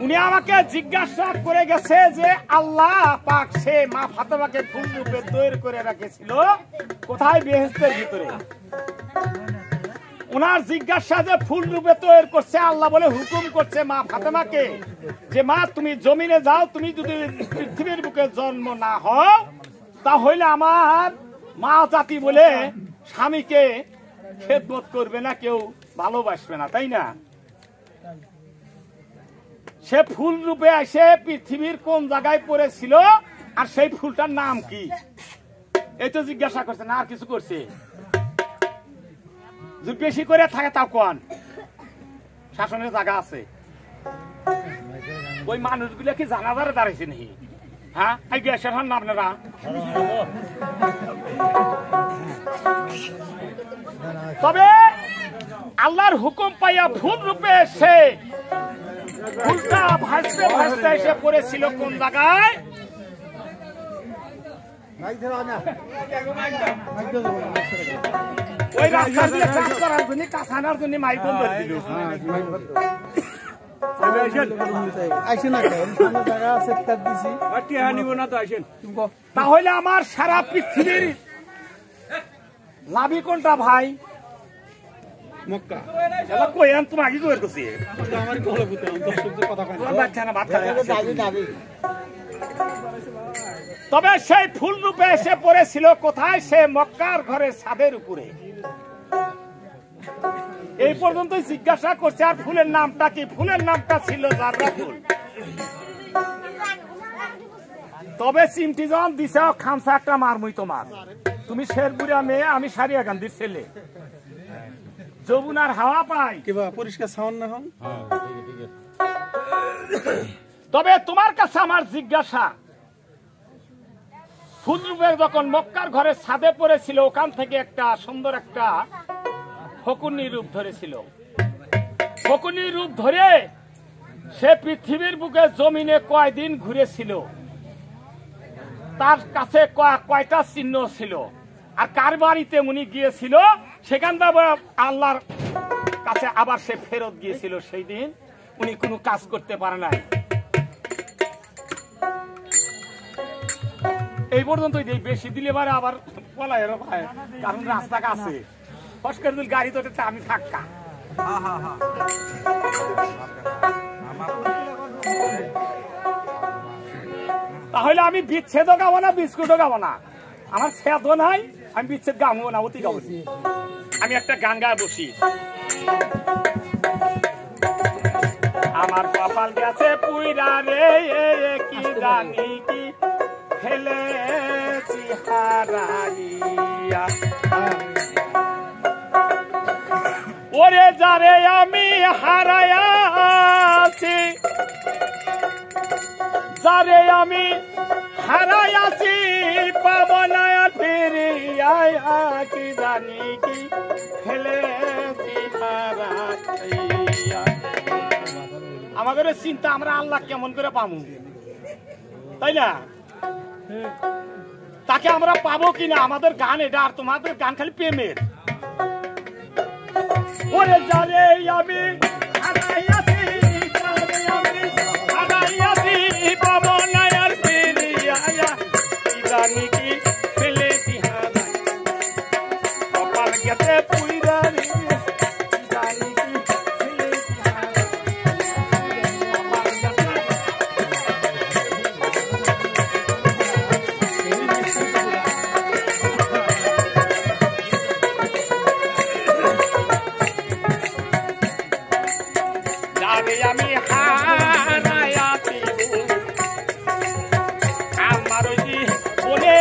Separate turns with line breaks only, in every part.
উনি আমাকে জিজ্ঞাসা করে গেছে যে আল্লাহ পাক সে মা ফাতেমাকে ফুল রূপে তৈরি করে রেখেছিল কোথায়? বেহেশতের ভিতরে। ওনার জিজ্ঞাসা যে ফুল রূপে তৈরি করছে, আল্লাহ বলে হুকুম করছে মা ফাতেমাকে যে মা তুমি জমিনে যাও, তুমি যদি পৃথিবীর বুকে জন্ম না হও তাহলে আমার মা জাতি বলে স্বামীকে খেদমত করবে না, কেউ ভালোবাসবে না, তাই না? সে ফুল রূপে এসে পৃথিবীর কোন জায়গায় পড়েছিল আর সেই ফুলটার নাম কি, এই তো জিজ্ঞাসা করছে না, আর কিছু করছে? যদি বেশি করে থাকে তাও কোন শাসনের জায়গা আছে? ওই মানুষগুলো কি জানাজারে দাঁড়িয়েছে নাকি? হ্যাঁ, জিজ্ঞাসা হন না আপনারা। তবে আল্লাহর হুকুম পাইয়া ফুল রূপে এসে ফুলটা ভাসতে ভাসতে এসে পড়েছিল কোন জায়গায়? ওই রাস্তা দিয়ে কাজ করার জন্য, কাজ আনার জন্য মাইক বন্ধ করে দিল। তাহলে আমার সারা পৃথিবীর লাভি কোনটা ভাই? মক্কা। কইন তুমি আগে কই করছি তবে সেই ফুল রূপে এসে পড়েছিল কোথায়? সে মক্কার ঘরের ছাদের উপরে। এই পর্যন্ত জিজ্ঞাসা করছে। আর ফুলের নামটা কি? ফুলের নামটা ছিল জাররা ফুল। তবে চিমটি যখন দিছে খামসা একটা মারমুই তোমার, তুমি শেরপুরিয়া মেয়ে, আমি সারিয়াকান্দির ছেলে, যমুনার হাওয়া পাই কিবা পরিষ্কার সাউন্ড না হন। তবে তোমার কাছে আমার জিজ্ঞাসা, ফুল রূপে যখন মক্কার ঘরে ছাদে পড়েছিল ওখান থেকে একটা সুন্দর একটা ফকুনি রূপ ধরেছিল। ফকুনি রূপ ধরে সে পৃথিবীর বুকে জমিনে কয়দিন ঘুরেছিল, তার কাছে কয়টা চিহ্ন ছিল, আর কার বাড়িতে উনি গিয়েছিল সেখান থেকে আল্লাহর কাছে আবার সে ফেরত গিয়েছিল। সেই দিন উনি কোনো কাজ করতে পারে নাই। এই পর্যন্ত বেশি দিলে পারে আবার বলাই ভাই, কারণ রাস্তা কাছে ফসকের দিল গাড়ি তো আমি থাকা। তাহলে আমি বিচ্ছেদও গাবো না, বিস্কুটও গাবো না, আমার সেদও নাই, আমি বিচ্ছেদ গাবো না, অতি গাবো। আমি একটা গান গায়ে বসি। আমার কপাল গেছে পুইরা রে, কি জানি কি ফেলেছি হারাইয়া, ওরে যারে আমি হারাইয়াছি, যারে আমি হারাইয়াছি পাবো না ফিরিয়া, কি জানি কি ফেলেছি হারাইয়া। আমাদের চিন্তা আমরা আল্লাহ কেমন করে পাবো, তাই না? তাকে আমরা পাবো কিনা? আমাদের গান এটা, আর তোমাদের গান খালি প্রেমের। ওরে যারে আমি হারাইয়াছি, যারে আমি হারাইয়াছি পাবো না আর ফিরিয়া, কি জানি কি ফেলেছি হারাই, কপাল গেছে পুইরা রে, কি জানি কি ফেলেছি হারাই। আমি হারাইয়াছি আমার জীবনে,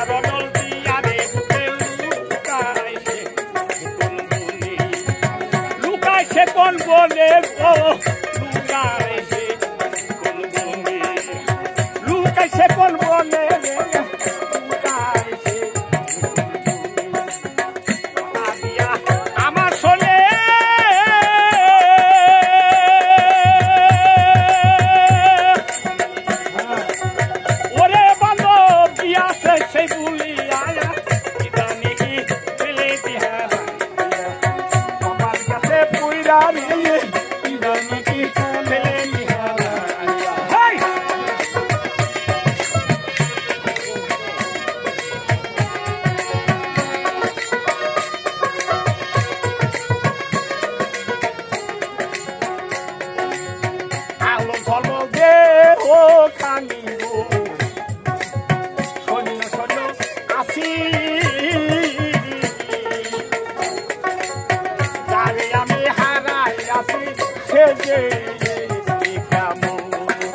বদল দিয়া রে লুকাইছে কোন বনে গো, লুকাইছে কোন বনে, লুকাইছে কোন বনে রে, লুকাইছে আমার শোনে। ভাঙিব শূন্য শূন্য আসি যারে আমি হারাই আসি সে যে কেমন গো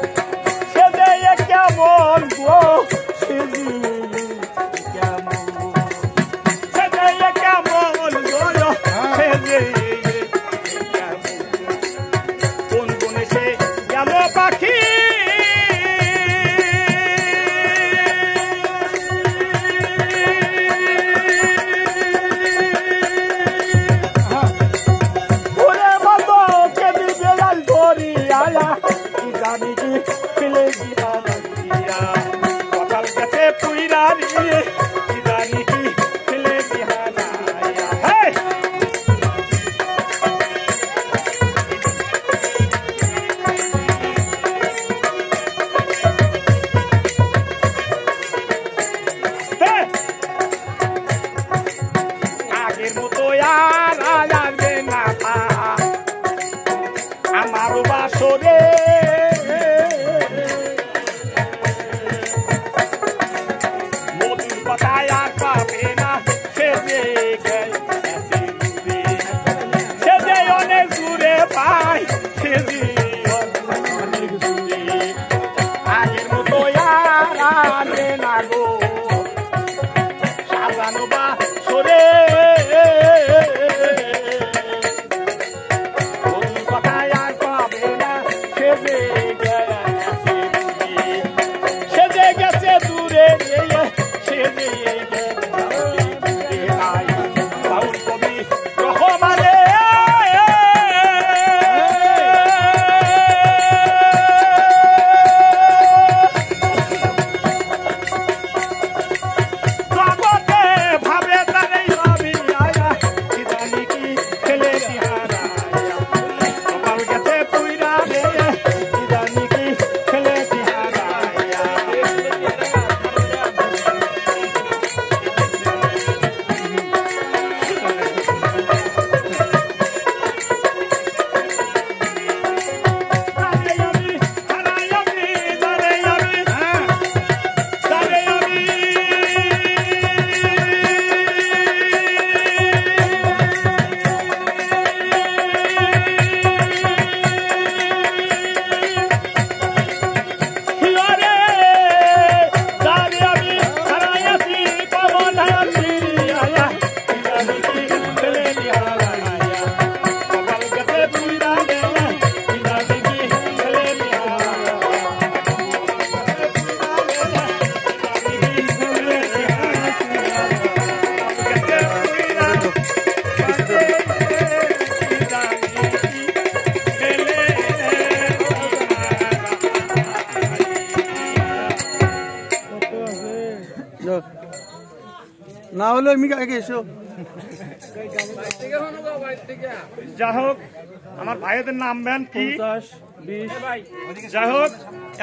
সে যে কেমন গো সে যে কোন কোন সে গেল পাখি ওরে মতো কে দিবে লাল ধরি আয়া কি জানি কি ফেলে দিয়া কপাল গেছে পুইরা রে কি জানি কি ফেলে দিয়া হেই আগের মতো আর লাগবে না আমার বাসরে মধুর কথায় আর পাবে না সে যে অনেক দূরে পাই সে যে অনেক দূরে আগের মতো আর আনবে না গো সাজানো বা সরে মধুর কথায় আর পাবে না সে যে গেছে দূরে সে যে বাউল কবি রহমানে জগতে ভাবে তারে ভাবি আয়া কি জানি কি ফেলে দিহারা কপাল গেছে পুইরা রে কি জানি কি ফেলে দিহারা
না হলে আমি আগে এসো
যাই হোক আমার ভাইদের নাম বেন কি
50 20
যাই হোক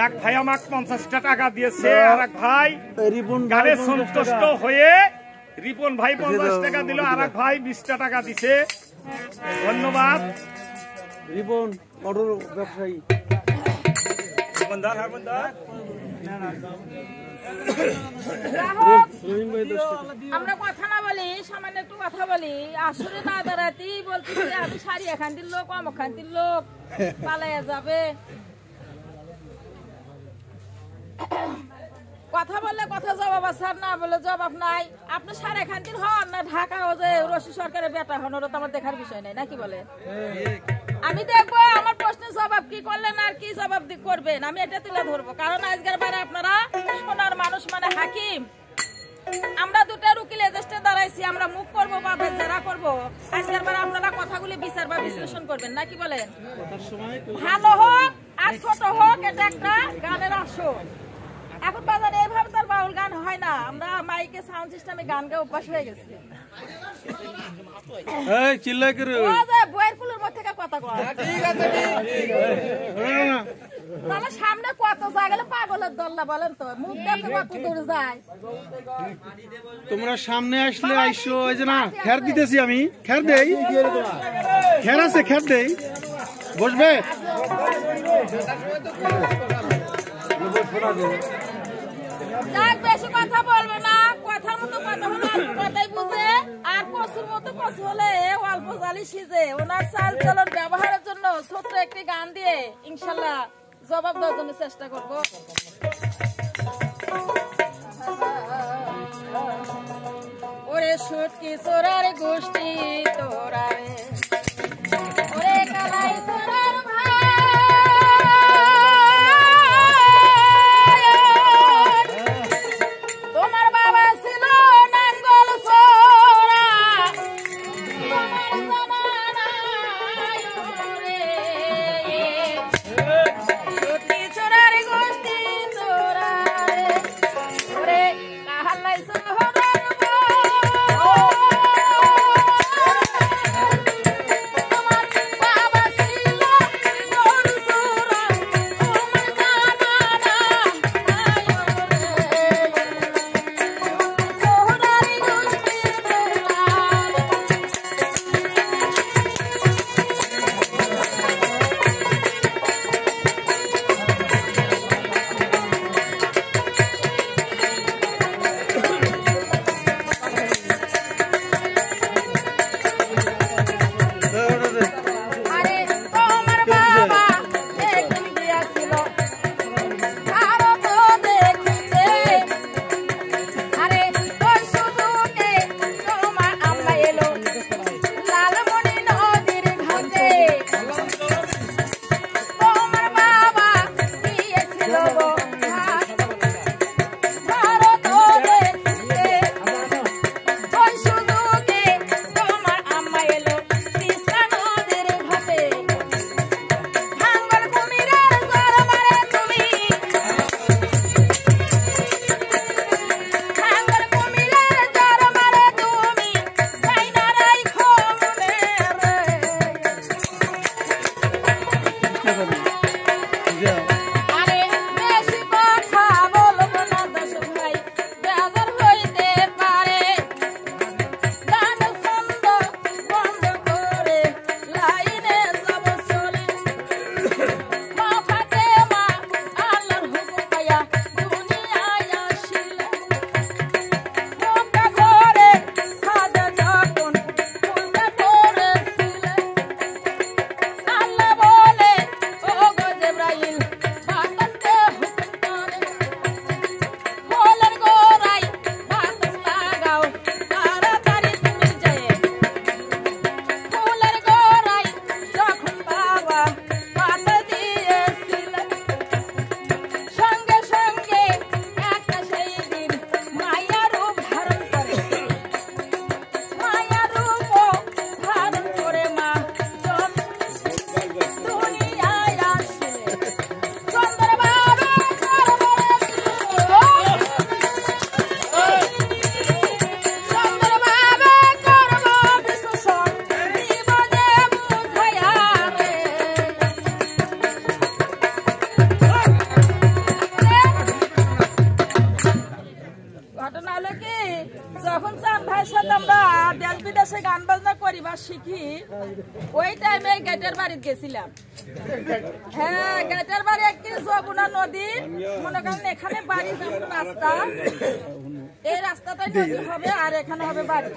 এক ভাই আমাকে 50টা টাকা দিয়েছে আর এক ভাই
রিপন
গানে সন্তুষ্ট হয়ে রিপন ভাই 50 টাকা দিল আর এক ভাই 20টা টাকা দিছে ধন্যবাদ
রিপন অটো ব্যবসায়ী
আমরা কথা না বলি সামান্য একটু কথা বলি আসলে না দাঁড়াতেই বলতেছি আমি সারি এখানটির লোক অমুক খানটির লোক পালাইয়া যাবে কথা বললে কথা জবাব আছে আর না বলে জবাব নাই আপনি সারা এখানটির হন না ঢাকা ও যে রশি সরকারের বেটা হন ওরা তো আমার দেখার বিষয় নাই নাকি বলে আমি দেখবো আমার প্রশ্নের জবাব কি করলেন আর কি জবাব করবেন আমি এটা তুলে ধরবো কারণ আজকের বারে আপনারা সোনার মানুষ মানে হাকিম আমরা দুটার উকিল এজেস্টে দাঁড়াইছি আমরা মুখ করবো বা বেচারা করবো আজকের বারে আপনারা কথাগুলি বিচার বা বিশ্লেষণ করবেন নাকি বলেন ভালো হোক আর ছোট হোক এটা একটা গানের আসর এখন বাজারে এইভাবে তার বাউল গান হয় না আমরা মাইকে সাউন্ড সিস্টেমে গান গায়ে অভ্যাস হয়ে গেছি
এই চিল্লাই করে
ও যে বইয়ের কুলের মধ্যে থেকে কথা কয় ঠিক আছে তাহলে সামনে কত জায়গায় পাগলের দল্লা বলেন তো মুখ দেখে কত দূর যায়
তোমরা সামনে আসলে আইসো এই যে না খের দিতেছি আমি খের দেই খের আছে খের দেই বসবে
যাক বেশি কথা বলবো না, কথার মতো কথা হলে অল্প কথাই বুঝে, আর কচুর মতো কচু হলে অল্প জালি সিজে। ওনার চাল চলন ব্যবহারের জন্য ছোট্ট একটি গান দিয়ে ইনশাল্লাহ জবাব দেওয়ার জন্য চেষ্টা করবো। ওরে সুটকি চোরার গোষ্ঠী তোরা রে, ওরে কালাই চোরার তোমার বাবা ছিল নাঙ্গল চোরা, তোমার জানা নাই রে। সুটকি চোরার গোষ্ঠী তোরা রে, ওরে কাহালাই চোরা যখন চাঁদ ভাইয়ের সাথে আমরা দেশ বিদেশে গান বাজনা করি বা শিখি, ওই টাইমে গেটের বাড়িতে গেছিলাম। হ্যাঁ, গেটের বাড়ি একটি যমুনা নদী, মনে করেন এখানে বাড়ি যেমন রাস্তা, এই রাস্তাটাই নদী হবে আর এখানে হবে বাড়ি।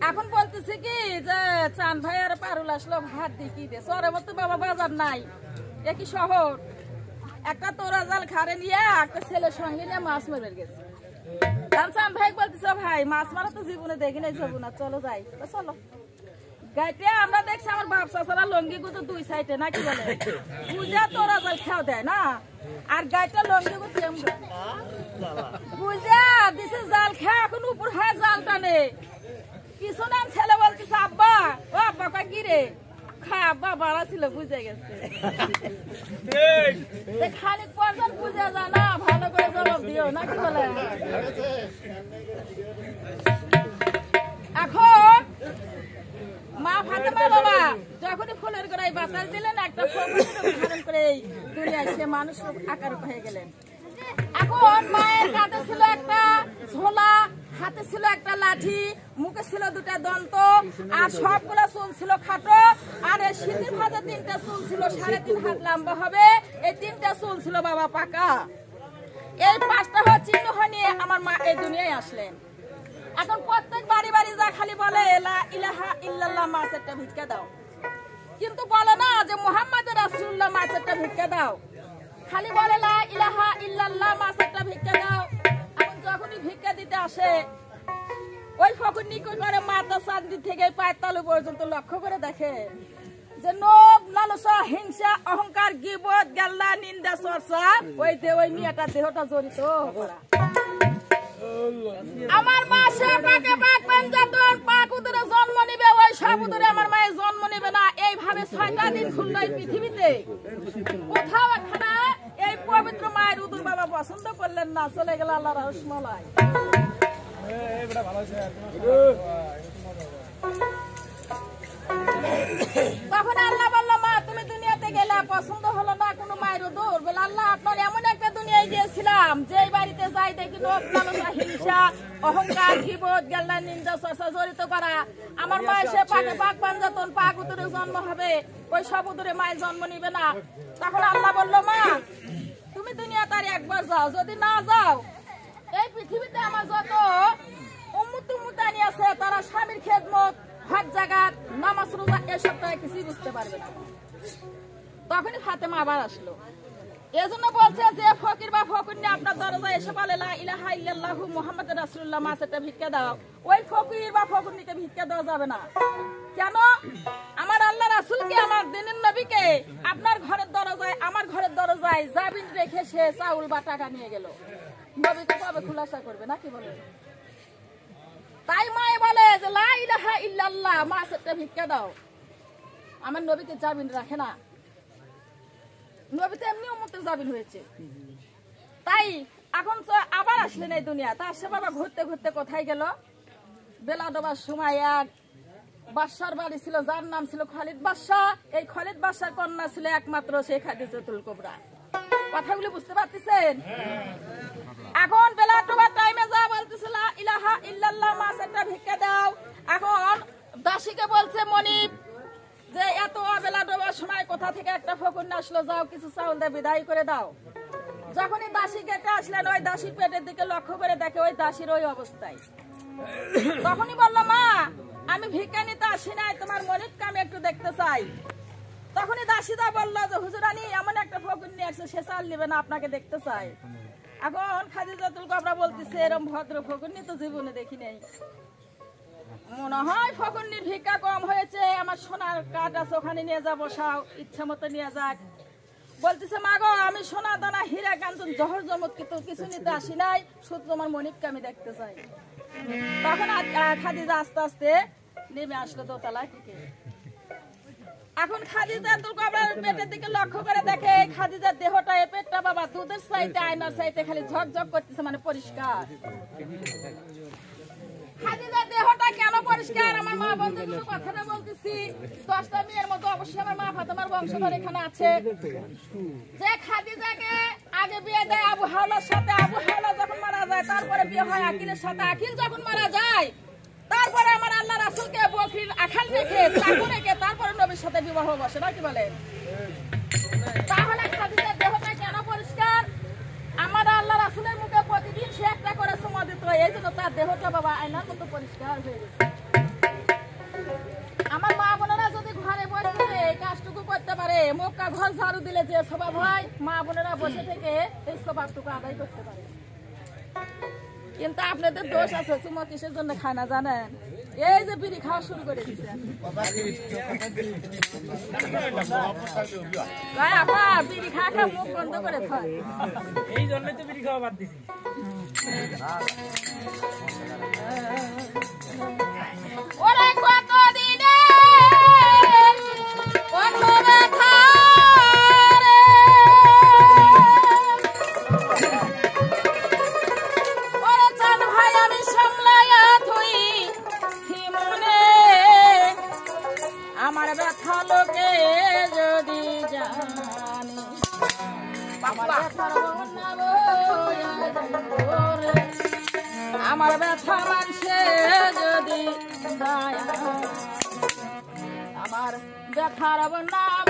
এখন বলতেছি কি যে চাঁদ ভাই আর পারুল আসলো ভাত দিয়ে কি দিয়ে চরের মতো বাবা বাজার নাই, একই শহর, একটা তোরা জাল খারে নিয়ে একটা ছেলের সঙ্গে নিয়ে মাছ মারবে গেছে। চাঁদ ভাই বলতেছে ভাই মাছ মারা তো জীবনে দেখি নাই, যাবো না, চলো যাই। চলো গাইতে আমরা দেখছি আমার বাপ চাচারা লঙ্গি গুতো দুই সাইডে নাকি বলে বুঝা তোরা জাল খাও দেয় না, আর গাইটা লঙ্গি গুতো বুঝা দিছে জাল খা, এখন উপর হ্যাঁ জাল টানে। কিছু না ছেলে বলতেছে আব্বা, ও আব্বা কয় কি রে, খা আব্বা বাড়া ছিল, বুঝে গেছে। খানিক পর্যন্ত বুঝে যা না, ভালো করে জবাব দিও নাকি বলে। এখন মা ফাতেমা বাবা যখনই ফুলের গোড়ায় বাতাস দিলেন, একটা ফল ধারণ করে দুনিয়ায় সে মানুষ আকার হয়ে গেলেন। এখন মায়ের কাছে ছিল একটা ঝোলা হাতে ছিল একটা লাঠি, মুখে ছিল দুটা দন্ত, আর সবগুলো চুল ছিল খাটো, আর এই শীতের ভাজা 3টা চুল ছিল 3.5 হাত লম্বা হবে, এই 3টা চুল ছিল বাবা পাকা। এই 5টা চিহ্ন নিয়ে আমার মা এই দুনিয়ায় আসলেন। এখন প্রত্যেক বাড়ি বাড়ি যা খালি বলে লা ইলাহা ইল্লাল্লাহ, মা একটা ভিক্ষা দাও, কিন্তু বলে না যে মুহাম্মদ রাসূলুল্লাহ, মা একটা ভিক্ষা দাও। খালি বলে লা ইলাহা ইল্লাল্লাহ, মা একটা ভিক্ষা দাও। এখন যখনই ভিক্ষা দিতে আসে ওই ফকিরনি কই করে মাথা চাঁদি থেকে পায়ের তালু পর্যন্ত লক্ষ্য করে দেখে যে লোভ, লালসা, হিংসা, অহংকার, গীবত, গাল্লা, নিন্দা, চর্চা, ওই মেয়েটার দেহটা জড়িত করা। আমার মা সে পাকে পাক পাঞ্জাতন পাক উদরে জন্ম নিবে, ওই সব উদরে আমার মায়ের জন্ম নিবে না। এইভাবে 6টা দিন ঘুরলো এই পৃথিবীতে, কোথাও একখানা এই পবিত্র মায়ের উদর বাবা পছন্দ করলেন না, চলে গেল আল্লাহর রহমতে। তখন আল্লাহ বলল, মা তুমি দুনিয়াতে গেলে, পছন্দ হলো না কোনো মায়ের উদর, বলে আল্লাহ আপনার এমন একটা দুনিয়ায় গিয়েছিলাম যে বাড়িতে যাই দেখি লোভ, লালসা, হিংসা, অহংকার, গীবত, গাল্লা, নিন্দা, চর্চা জড়িত করা। আমার মা সে পাকে পাক পাঞ্জাতন পাক উদরে জন্ম হবে, ওই সব উদরে মায়ের জন্ম নিবে না। তখন আল্লাহ বলল, মা তুমি দুনিয়াতে আর একবার যাও, যদি না যাও এই পৃথিবীতে আমার যত উম্মত-উম্মতানি আছে তারা স্বামীর খেদমত, হক জাগাত, নামাজ রোজা এসব তারা কিছুই বুঝতে পারবে না। তখনই ফাতেমা আবার আসলো। এজন্য বলছে যে ফকির বা ফকিরনি আপনার দরজায় এসে বলে লা ইলাহা ইল্লাল্লাহু মুহাম্মাদুর রাসূলুল্লাহ, মা একটা ভিক্ষা দাও, ওই ফকির বা ফকিরনিকে ভিক্ষা দেওয়া যাবে না। কেন? আমার আল্লাহ রাসূলকে, আমার দিনের নবীকে আপনার ঘরের দরজায়, আমার ঘরের দরজায় জাবিন রেখে সে চাউল বা টাকা নিয়ে গেল, নবীকে কবে খুলাসা করবে না? কি বলে? তাই মায়ে বলে যে লা ইলাহা ইল্লাল্লাহ, মা একটা ভিক্ষা দাও। আমার নবীকে জামিন রাখে না, নবী তো এমনি উম্মতের জামিন হয়েছে। তাই এখন তো আবার আসলেন এই দুনিয়া। তার সে বাবা ঘুরতে ঘুরতে কোথায় গেল? বেলা ডোবার সময় এক বাদশার বাড়ি ছিল, যার নাম ছিল খালিদ বাদশাহ। এই খালিদ বাদশার কন্যা ছিল একমাত্র সেই খাদিজাতুল কুবরা। কথাগুলো বুঝতে পারতেছেন? এখন বেলা ডোবার টাইমে যা বলতেছে লা ইলাহা ইল্লাল্লাহ, মা একটা ভিক্ষা দাও। এখন দাসীকে বলছে মনিব যে এত বেলা ডোবার সময় কোথা থেকে একটা ফকির আসলো, যাও কিছু চাউল দিয়ে বিদায় করে দাও। যখনই দাসী গেটে আসলেন, ওই দাসীর পেটের দিকে লক্ষ্য করে দেখে ওই দাসীর ওই অবস্থায়। তখনই বলল, মা আমি ভিক্ষা নিতে আসি নাই, তোমার মনিবকে আমি একটু দেখতে চাই। তখনই দাসীদা বললো যে হুজুরানী এমন একটা ফকির নিয়ে আসছে, সে চাল নিবে না, আপনাকে দেখতে চাই। এখন খাদিজাতুল কুবরা বলতেছে এরকম ভদ্র ফকিরনি তো জীবনে দেখি নাই, মনে হয় ফকিরনির ভিক্ষা কম হয়েছে, আমার সোনার কাঠ আছে ওখানে নিয়ে যা, বসাও, ইচ্ছা মতো নিয়ে যাক। বলতেছে মা গো আমি সোনা দানা হীরা কাঞ্চন জহর জমত কিন্তু কিছু নিতে আসি নাই, শুধু তোমার মনিবকে আমি দেখতে চাই। তখন খাদিজা আস্তে আস্তে নেমে আসলো দোতলা থেকে। এখন খাদিজাতুল কুবরার পেটের দিকে লক্ষ্য করে দেখে খাদিজার দেহটা, এই পেটটা বাবা দুধের চাইতে আয়নার চাইতে খালি ঝকঝক করতেছে, মানে পরিষ্কার। খাদিজার দেহটা কেন পরিষ্কার? আমার মা বন্ধুদের কথাটা বলতেছি, 10টা মেয়ের মতো অবশ্যই আমার মা ফাতেমার বংশধর এখানে আছে। যে খাদিজাকে আগে বিয়ে দেয় আবু হাওলার সাথে, আবু হাওলা যখন মারা যায় তারপরে বিয়ে হয় আকিলের সাথে, আকিল যখন মারা যায় তারপরে আমার আল্লাহ রাসূলকে বকরির আখাল রেখে চাকু রেখে তারপরে নবীর সাথে বিবাহ বসে, না কি বলেন? তাহলে খাদিজার দেহটা কেন পরিষ্কার? আমার আল্লাহ রাসূলের মুখে প্রতিদিন সে একটা করে চুমা দিত, এই জন্য তার দেহটা বাবা আয়নার মতো পরিষ্কার হয়ে গেছে। আমার মা বোনেরা যদি ঘরে বসে এই কাজটুকু করতে পারে, মক্কা ঘর ঝাড়ু দিলে যে স্বভাব হয়, মা বোনেরা বসে থেকে এই স্বভাবটুকু আদায় করতে পারে। কিন্তু আপনাদের দোষ আছে, চুমা কিসের জন্য খায় না জানেন? এই যে বিড়ি খাওয়া শুরু করে দিচ্ছে, বিড়ি খা খা মুখ বন্ধ করে থাকে, এই জন্যই তো বিড়ি খাওয়া বাদ দিছি। ওরে কত দিনে কত ব্যথা রে, ওরে চান ভাই আমি সামলাইয়া থই মনে, আমার ব্যথা লোকে যদি জানে, আমার ব্যথার আমার ব্যথা মানছে যদি আমার ব্যথার নাম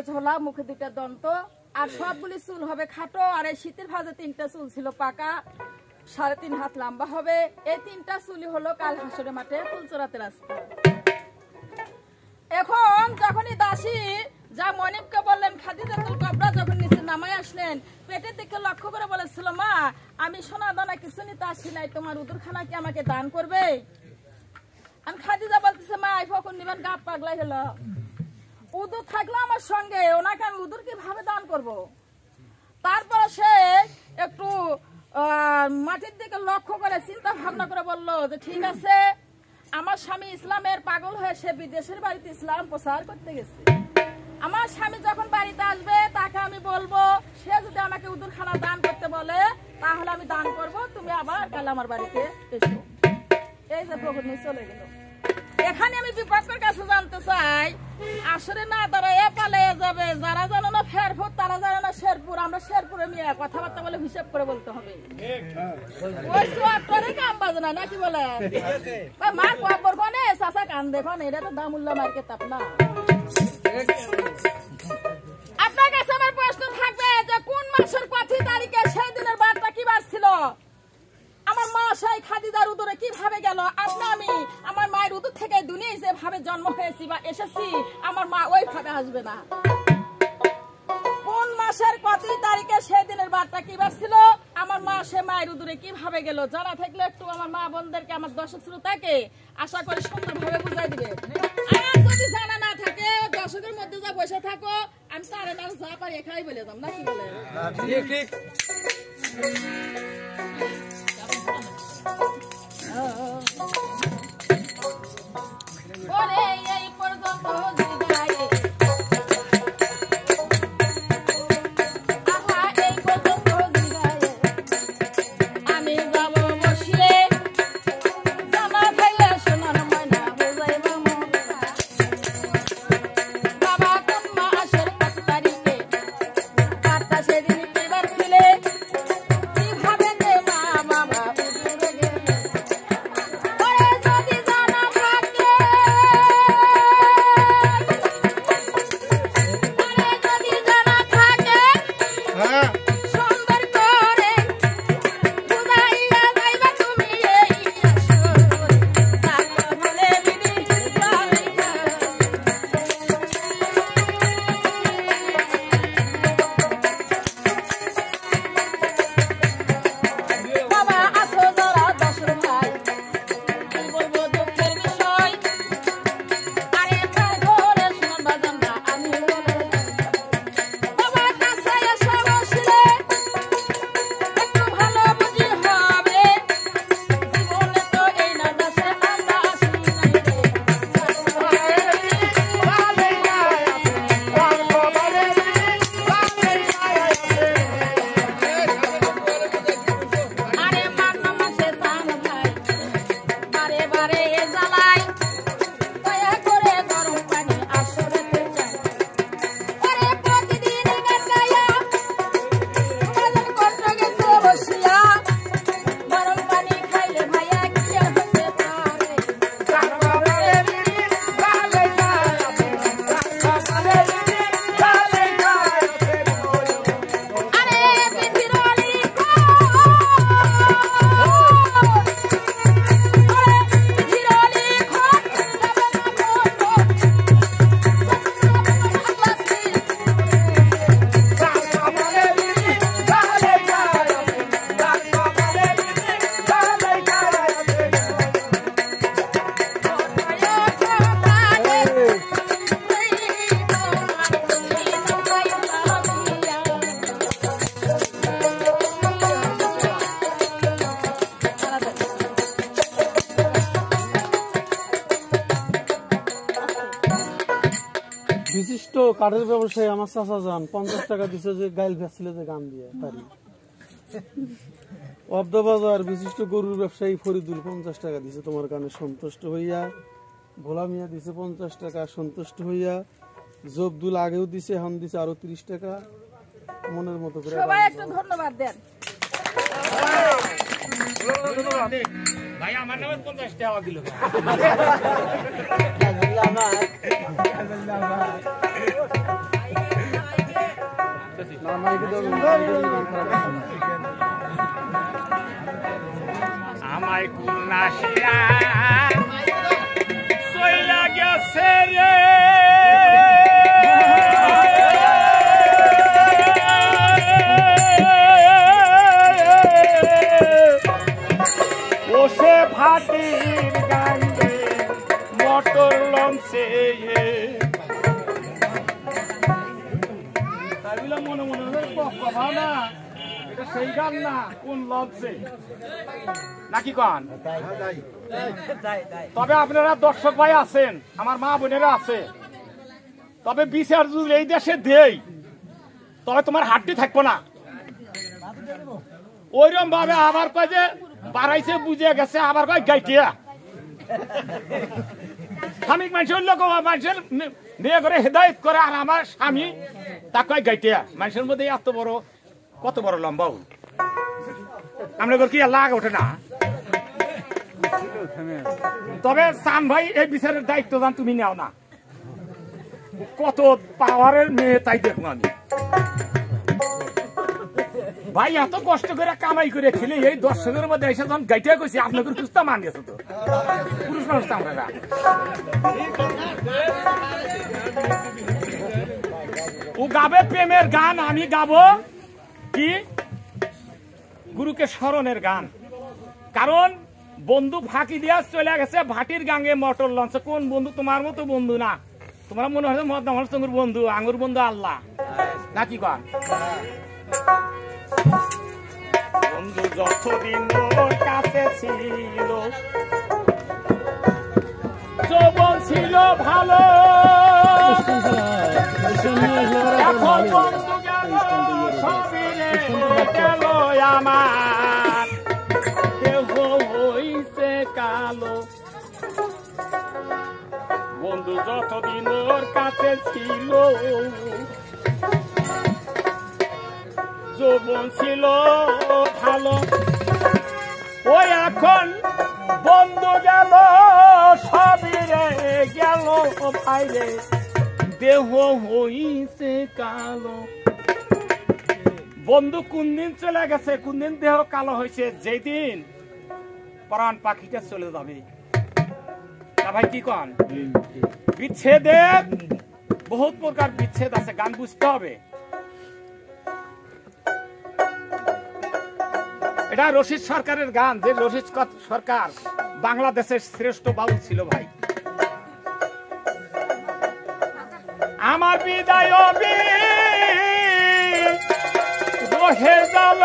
ঝোলা মুখে দুইটা দন্ত আর সবগুলি চুল হবে খাটো আর এই শীতের ভাজে 3টা চুল ছিল পাকা 3.5 হাত লম্বা হবে এই 3টা চুলই হলো কাল হাসরের মাঠে ফুল চড়াতে রাস্তা। এখন যখনই দাসী যা মনিবকে বললেন খাদিজাতুল কুবরা যখন নিচে নামায় আসলেন পেটের দিকে লক্ষ্য করে বলেছিল মা আমি সোনা দানা কিছু নিতে আসি নাই তোমার উদুরখানা কি আমাকে দান করবে? আমি খাদিজা বলতেছে মা আই ফকর নিবেন গাপ পাগলাই হলো উদুর থাকলো আমার সঙ্গে ওনাকে আমি উদুর কিভাবে দান করব? তারপরে সে একটু মাটির দিকে লক্ষ্য করে চিন্তা ভাবনা করে বলল যে ঠিক আছে আমার স্বামী ইসলামের পাগল হয়ে সে বিদেশের বাড়িতে ইসলাম প্রচার করতে গেছে আমার স্বামী যখন বাড়িতে আসবে তাকে আমি বলবো সে যদি আমাকে উদুরখানা দান করতে বলে তাহলে আমি দান করব তুমি আবার কাল আমার বাড়িতে এসো। এই যে প্রভু নিয়ে চলে গেল। এখানে আমি বিপক্ষের কাছে জানতে চাই আসলে না তারা এ পালিয়ে যাবে যারা জানো না ফেরপুর তারা জানো না শেরপুর আমরা শেরপুরে নিয়ে কথাবার্তা বলে হিসাব করে বলতে হবে ওই সোয়ারে কাম বাজে না নাকি বলে মার কবর কোনে চাচা কান দেখো এটা তো দামুল্লা মার্কেট আপনা। আপনার কাছে আমার প্রশ্ন থাকবে যে কোন মাসের কত তারিখে সেই দিনের বারটা কি বার ছিল? আমার মা সেই খাদিজার উদরে কিভাবে গেল? আমি আমার মায়ের উদর থেকে দুনিয়ায় যেভাবে জন্ম হয়েছি বা এসেছি আমার মা ওইভাবে আসবে না। কোন মাসের কত তারিখে সেই দিনের বারটা কি বার ছিল? আমার মা সে মায়ের উদরে কিভাবে গেল? জানা থাকলে একটু আমার মা বোনদেরকে আমার দর্শক শ্রোতাকে আশা করি সুন্দরভাবে বুঝাই দিবে। আর যদি জানা না থাকে দর্শকের মধ্যে যা বসে থাকো আমি তারে না যা পারি এখাই বলে দাম নাকি বলে ঠিক ঠিক
বিশিষ্ট কাঠের ব্যবসায়ী আমার চাচা যান 50 টাকা দিছে যে গাইল বেচছিল যে গান দিয়ে তারি। অবদাবাজার বিশিষ্ট গরুর ব্যবসায়ী ফরিদুল 50 টাকা দিছে তোমার গানে সন্তুষ্ট হইয়া। ভোলা মিয়া দিছে 50 টাকা সন্তুষ্ট হইয়া। জবদুল আগেও দিছে, এখন দিছে আরো 30 টাকা। মনের মতো করে
সবাই একটু ধন্যবাদ দেন।
ভাই আমার নামে 50 টাকা দিল। আমায় কুনাশিয়া সইলা গেছে রে বসে ভাটির গাঙ্গে মোটর লঞ্চে মনে মনে কথা না, এটা সেই গান না, কোন লঞ্চে নাকি কন? তবে আপনারা দর্শক ভাই আছেন, আমার মা বোনেরা আছে, তবে বিচার যদি এই দেশে দেই তবে তোমার হাড্ডি থাকবো না। ওইরকম ভাবে আবার কয় যে বাড়াইছে বুঝে গেছে, আবার কয় গাইটিয়া স্বামী মানুষের লোক মানুষের বিয়ে করে হেদায়ত করে, আর আমার স্বামী তা কয় গাইটিয়া। মানুষের মধ্যে এত বড়, কত বড় লম্বা আমরা কি লাগ ওঠে না। তবে চান ভাই এই বিচারের দায়িত্ব যান তুমি নাও না, কত পাওয়ারের মেয়ে তাই দেখবো আমি। ভাই এত কষ্ট করে কামাই করে খেলে এই দর্শকের মধ্যে এসে যখন গাইটা করছি, আপনাদের কুস্তা মান গেছে তো পুরুষ মানুষ তো আমরা। ও গাবে প্রেমের গান, আমি গাবো কি গুরুকে স্মরণের গান। কারণ বন্ধু ফাঁকি দিয়া চলে গেছে ভাটির গাঙ্গে মোটর লঞ্চে। কোন বন্ধু? তোমার মতো বন্ধু না, তোমরা মনে হয় মহাত্মা সঙ্গুর বন্ধু, আঙ্গুর বন্ধু আল্লাহ নাকি গান। বন্ধু যতদিন ওর কাছে ছিল, যৌবন ছিল ভালো, এখন বন্ধু গেল সবিরে গেল আমার, দেহ হইছে কালো। বন্ধু যতদিন ওর কাছে ছিল, যৌবন ছিল ভালো, ওই এখন বন্ধু গেল সবিরে গেল ভাইরে, দেহ হইছে কালো। বন্ধু কোন দিন চলে গেছে, কোন দিন দেহ কালো হয়েছে? যেদিন প্রাণ পাখিটা চলে যাবে না ভাই, কি কন? বিচ্ছেদের বহুত প্রকার বিচ্ছেদ আছে, গান বুঝতে হবে। এটা রশিদ সরকারের গান, যে রশিদ সরকার বাংলাদেশের শ্রেষ্ঠ বাউল ছিল ভাই। আমার বিদায় রহে গেল,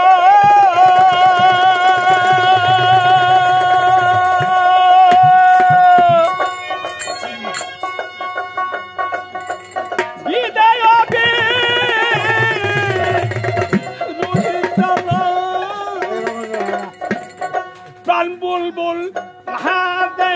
বিদায় প্রাণ বুলবুল হাতে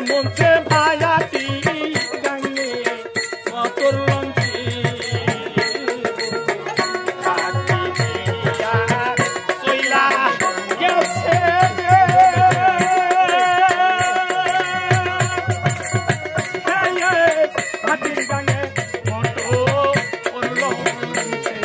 মনছে ভায়াতি গাঙ্গে মতর লঞ্চি চইলা গেছে হাতির গাঙ্গে মতো লঞ্চে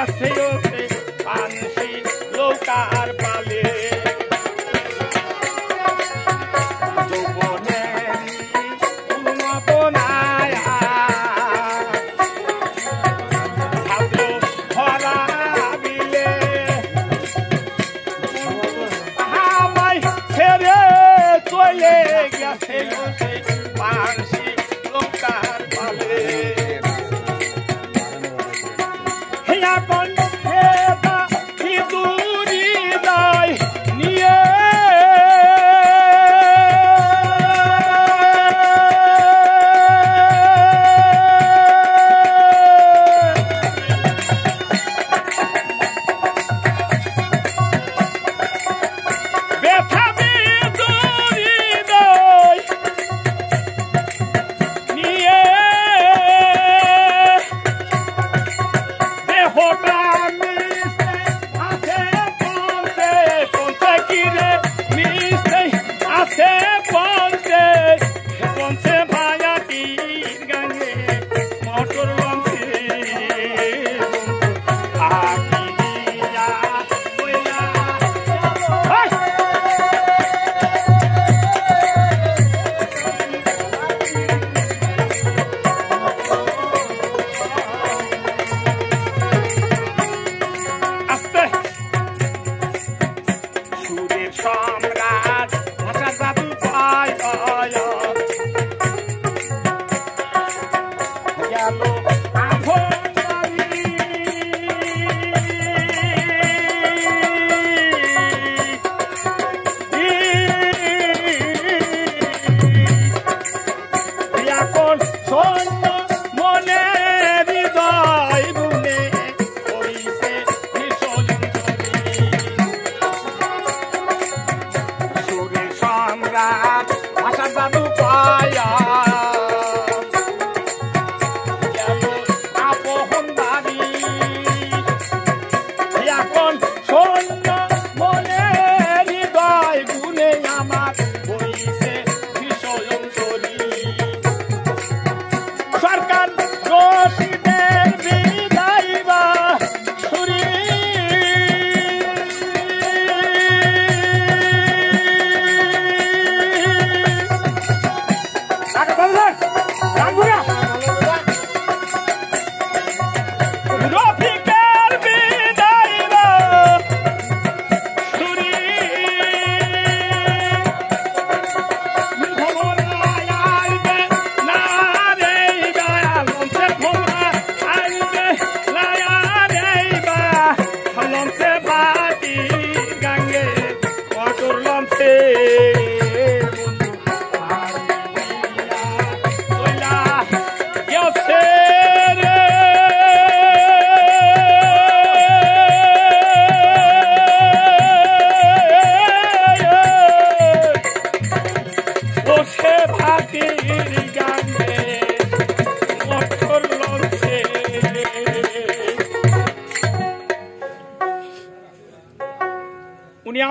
গেছে ওতে পানসি লৌকার পালে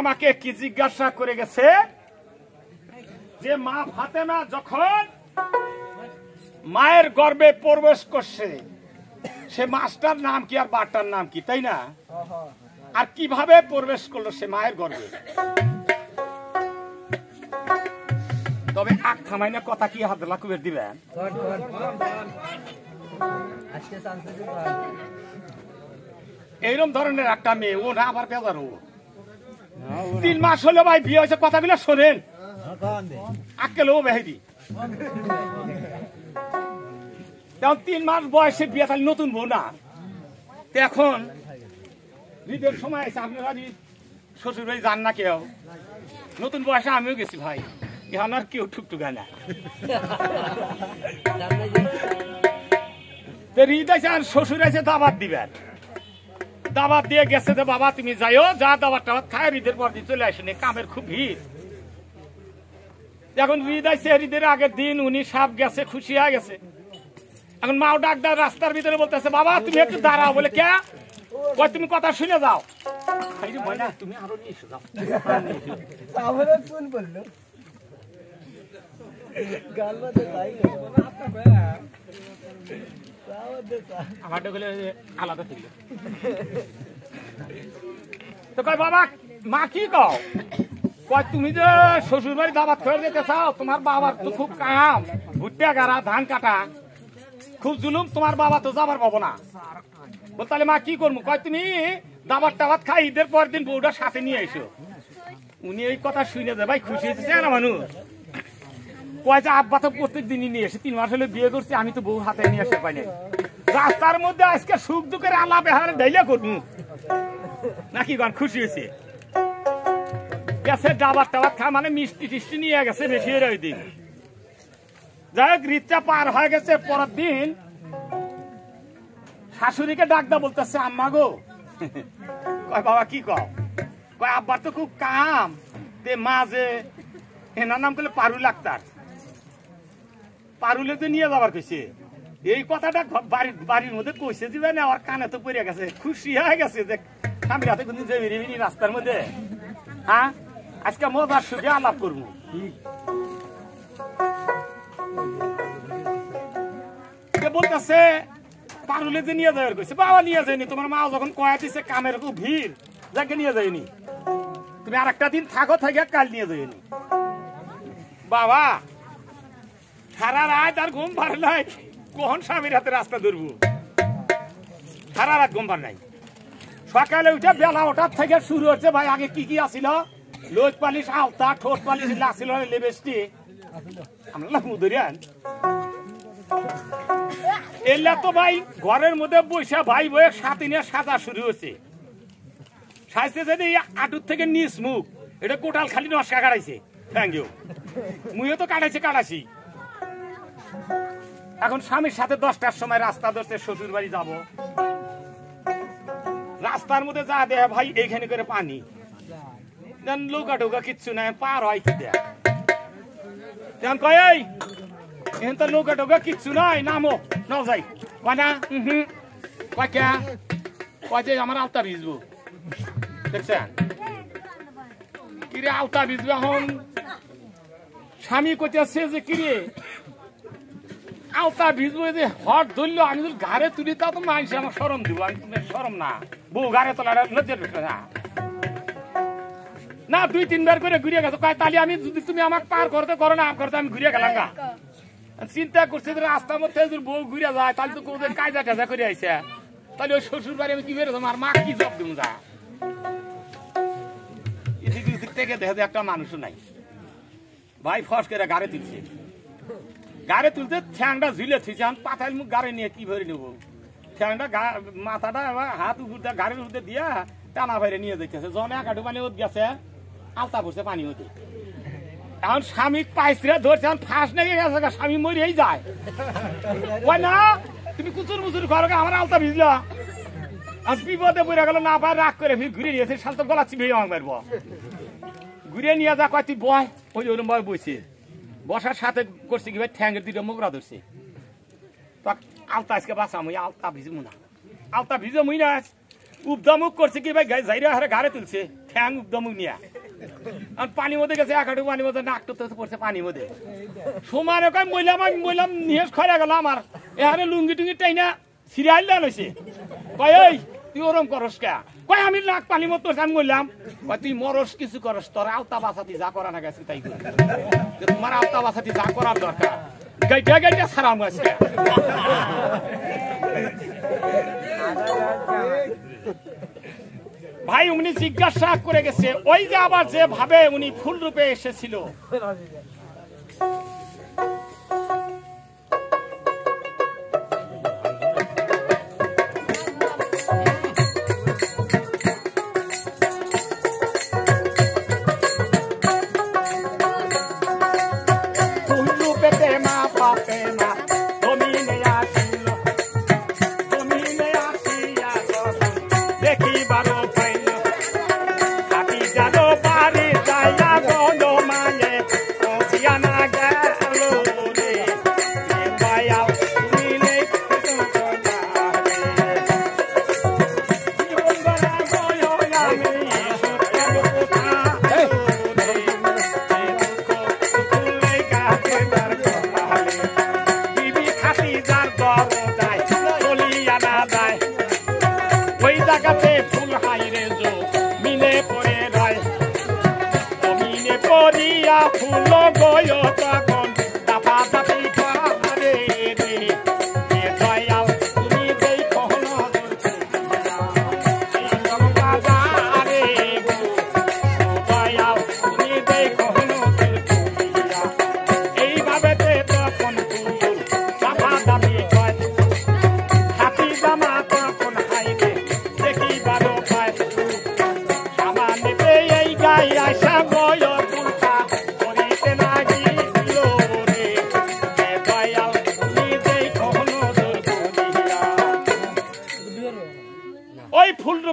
আমাকে কি জিজ্ঞাসা করে গেছে যে মা ফাতেমা যখন মায়ের গর্ভে প্রবেশ করছে সে মাছটার নাম কি আর বাটার নাম কি, তাই না? আর কিভাবে প্রবেশ করলো সে মায়ের গর্ভে? তবে আখ থামাই না কথা কি হাত লাকুবের দিবেন? এইরকম ধরনের একটা মেয়ে, ও না আবার বেজার, ও 3 মাস হলো ভাই বিয়ে হয়েছে, কথাগুলো শোনেন আক্কেল ও বেহেদি। 3 মাস বয়সে বিয়ে, তাহলে নতুন বউ না। এখন ঈদের সময় আছে, আপনারা শ্বশুর বাড়ি যান না কেউ, নতুন বয়সে আমিও গেছি ভাই, এখন আর কেউ ঠুকটুকায় না। ঈদ আছে আর শ্বশুর আছে দাবাত দিবেন, দাবাত দিয়ে গেছে যে বাবা তুমি যাইও, যা দাবাত টাবাত খায় ঈদের পর দিন চলে আসেনি, কামের খুব ভিড়। এখন ঈদ আছে, ঈদের আগের দিন উনি সাপ গেছে, খুশি হয়ে গেছে। এখন মাও ডাকদার রাস্তার ভিতরে বলতেছে বাবা তুমি একটু দাঁড়াও, বলে কে? তুমি কথা শুনে যাও। তুমি আরো নিয়ে এসে যাও। আমারটা গেলে আলাদা ছিল তো কয় বাবা মা কি কও কয় তুমি যে শ্বশুর বাড়ি দাবাত করে যেতে চাও তোমার বাবার তো খুব কাম ভুট্টা গাড়া ধান কাটা খুব জুলুম তোমার বাবা তো যাবার পাবো না বল তাহলে মা কি করবো কয় তুমি দাবাত টাবাত খাই ঈদের পর দিন বউটার সাথে নিয়ে এসো উনি এই কথা শুনে যে ভাই খুশি হয়েছে না মানুষ কয় যে আব্বা তো প্রত্যেক দিনই নিয়ে এসে 3 মাস হলে বিয়ে করছি আমি তো বউ হাতে নিয়ে এসে পাই নাই রাস্তার মধ্যে আজকে সুখ দুঃখের আলাপ এহারে ডাইলে করবো নাকি গান খুশি হয়েছে গেছে ডাবার টাবার খা মানে মিষ্টি টিষ্টি নিয়ে গেছে বেশি ওই দিন যাই হোক রিচা পার হয়ে গেছে পরের দিন শাশুড়িকে ডাকদা বলতেছে আম্মা গো কয় বাবা কি কও কয় আব্বার তো খুব কাম তে মা যে এনার নাম করলে পারুল আক্তার পারুলে তো নিয়ে যাবার কইছে এই কথাটা বাড়ির মধ্যে কইছে যে না আমার কানে তো পড়ে গেছে খুশি হয়ে গেছে যে স্বামীর হাতে কিন্তু যে বেরিয়ে রাস্তার মধ্যে হ্যাঁ আজকে মজার সুখে আলাপ করবো বলতেছে পারুলে যে নিয়ে যাওয়ার কইছে বাবা নিয়ে যায়নি তোমার মা যখন কয়া দিছে কামের খুব ভিড় যাকে নিয়ে যায়নি তুমি আর একটা দিন থাকো থেকে কাল নিয়ে যায়নি বাবা সারা রাত আর ঘুম পার নাই কখন স্বামীর হাতে রাস্তা ধরবো সারা রাত ঘুম পার নাই সকালে উঠে বেলা ওঠার থেকে শুরু হচ্ছে ভাই আগে কি কি আসিল লোক পালিশ আলতা ঠোঁট পালিশ আসিল লিপস্টিক আমরা মুদরিয়ান এলা তো ভাই ঘরের মধ্যে বৈশা ভাই বয়ে সাথে নিয়ে সাজা শুরু হচ্ছে সাজতে যদি আটুর থেকে নিস মুখ এটা কোটাল খালি নস্কা কাটাইছে থ্যাংক ইউ মুইও তো কাটাইছি এখন স্বামীর সাথে 10টার সময় রাস্তা ধরছে শ্বশুর বাড়ি যাব রাস্তার মধ্যে যা দেয় ভাই এইখানে করে পানি লৌকা টোকা কিচ্ছু নাই পার হয় কি দেয় কয় এই এখন তো লৌকা টোকা কিচ্ছু নাই নামো ন যাই কয় না কয় কে কয় যে আমার আলতা ভিজবো দেখছেন কিরে আলতা ভিজবো এখন স্বামী কইতেছে যে কিরে আলতা ভিজবো যে হট ধরলো আমি যদি ঘাড়ে তুলি তা তো মানুষ আমার সরম দিব আমি তোমার সরম না বউ ঘাড়ে তোলা লজ্জার বিষয় না না 2-3 বার করে ঘুরিয়ে গেছো কয় তাহলে আমি যদি তুমি আমাকে পার করতে করো না করতে আমি ঘুরিয়ে গেলাম গা চিন্তা করছে যে রাস্তার মধ্যে যদি বউ ঘুরে যায় তাহলে তো কোথাও কাজা টাজা করে আইসে তাহলে ওই শ্বশুর বাড়ি আমি কি বেরোতাম আমার মা কি জব দিব যা এদিক ওদিক থেকে দেখা যায় একটা মানুষও নাই ভাই ফস করে গাড়ি তুলছে গাড়ি তুলতে ঠ্যাংটা ঝুলে থুইছে আমি পাতাল মুখ গাড়ি নিয়ে কি ভরে নেবো ঠ্যাংটা মাথাটা হাত উপর গাড়ির উপরে দিয়া টানা বাইরে নিয়ে যাইতেছে যখন একাটু পানি ওত গেছে আলতা পড়ছে পানি হতে এখন স্বামী পাইসরা ধরছে এখন ফাঁস লেগে গেছে স্বামী মরেই যায় ওই না তুমি কুচুর মুচুর করো আমার আলতা ভিজলো আর বিপদে পড়ে গেল না পায় রাগ করে ফির ঘুরে নিয়েছে শাল তো গলা চিপে আমার মারবো ঘুরে নিয়ে যা কয় তুই বয় ওই ওরম বয় বসে বসার সাথে করছে কি ভাই ঠ্যাঙ্গের 2টা মোগরা ধরছে তো আলতা আজকে বাঁচাম ওই আলতা ভিজবো না আলতা ভিজে মুই না উপদামুখ করছে কি ভাই যাইরা হারে ঘাড়ে তুলছে ঠ্যাং উপদামুখ নিয়ে আর পানির মধ্যে গেছে একাটু পানির মধ্যে নাক তো পড়ছে পানির মধ্যে সমানে কয় মইলাম নিয়ে খরা গেল আমার এহারে লুঙ্গি টুঙ্গি টাইনা সিরিয়াল দেওয়া হয়েছে কয় এই তুই ওরম করস কে কয় আমি নাক পানির মতো আমি বললাম কয় তুই মরস কিছু করস তোর আলতা বাসাতি যা করা না গেছে তাই করে তোমার আলতা বাসাতি যা করার দরকার গাইটা গাইটা সারাম গেছে ভাই উনি জিজ্ঞাসা করে গেছে ওই যে আবার যে ভাবে উনি ফুল রূপে এসেছিল ফুল রূপে মা পাপে মা দেখি বারো পাইল হাতি জানো পারে যায় গো মায়ে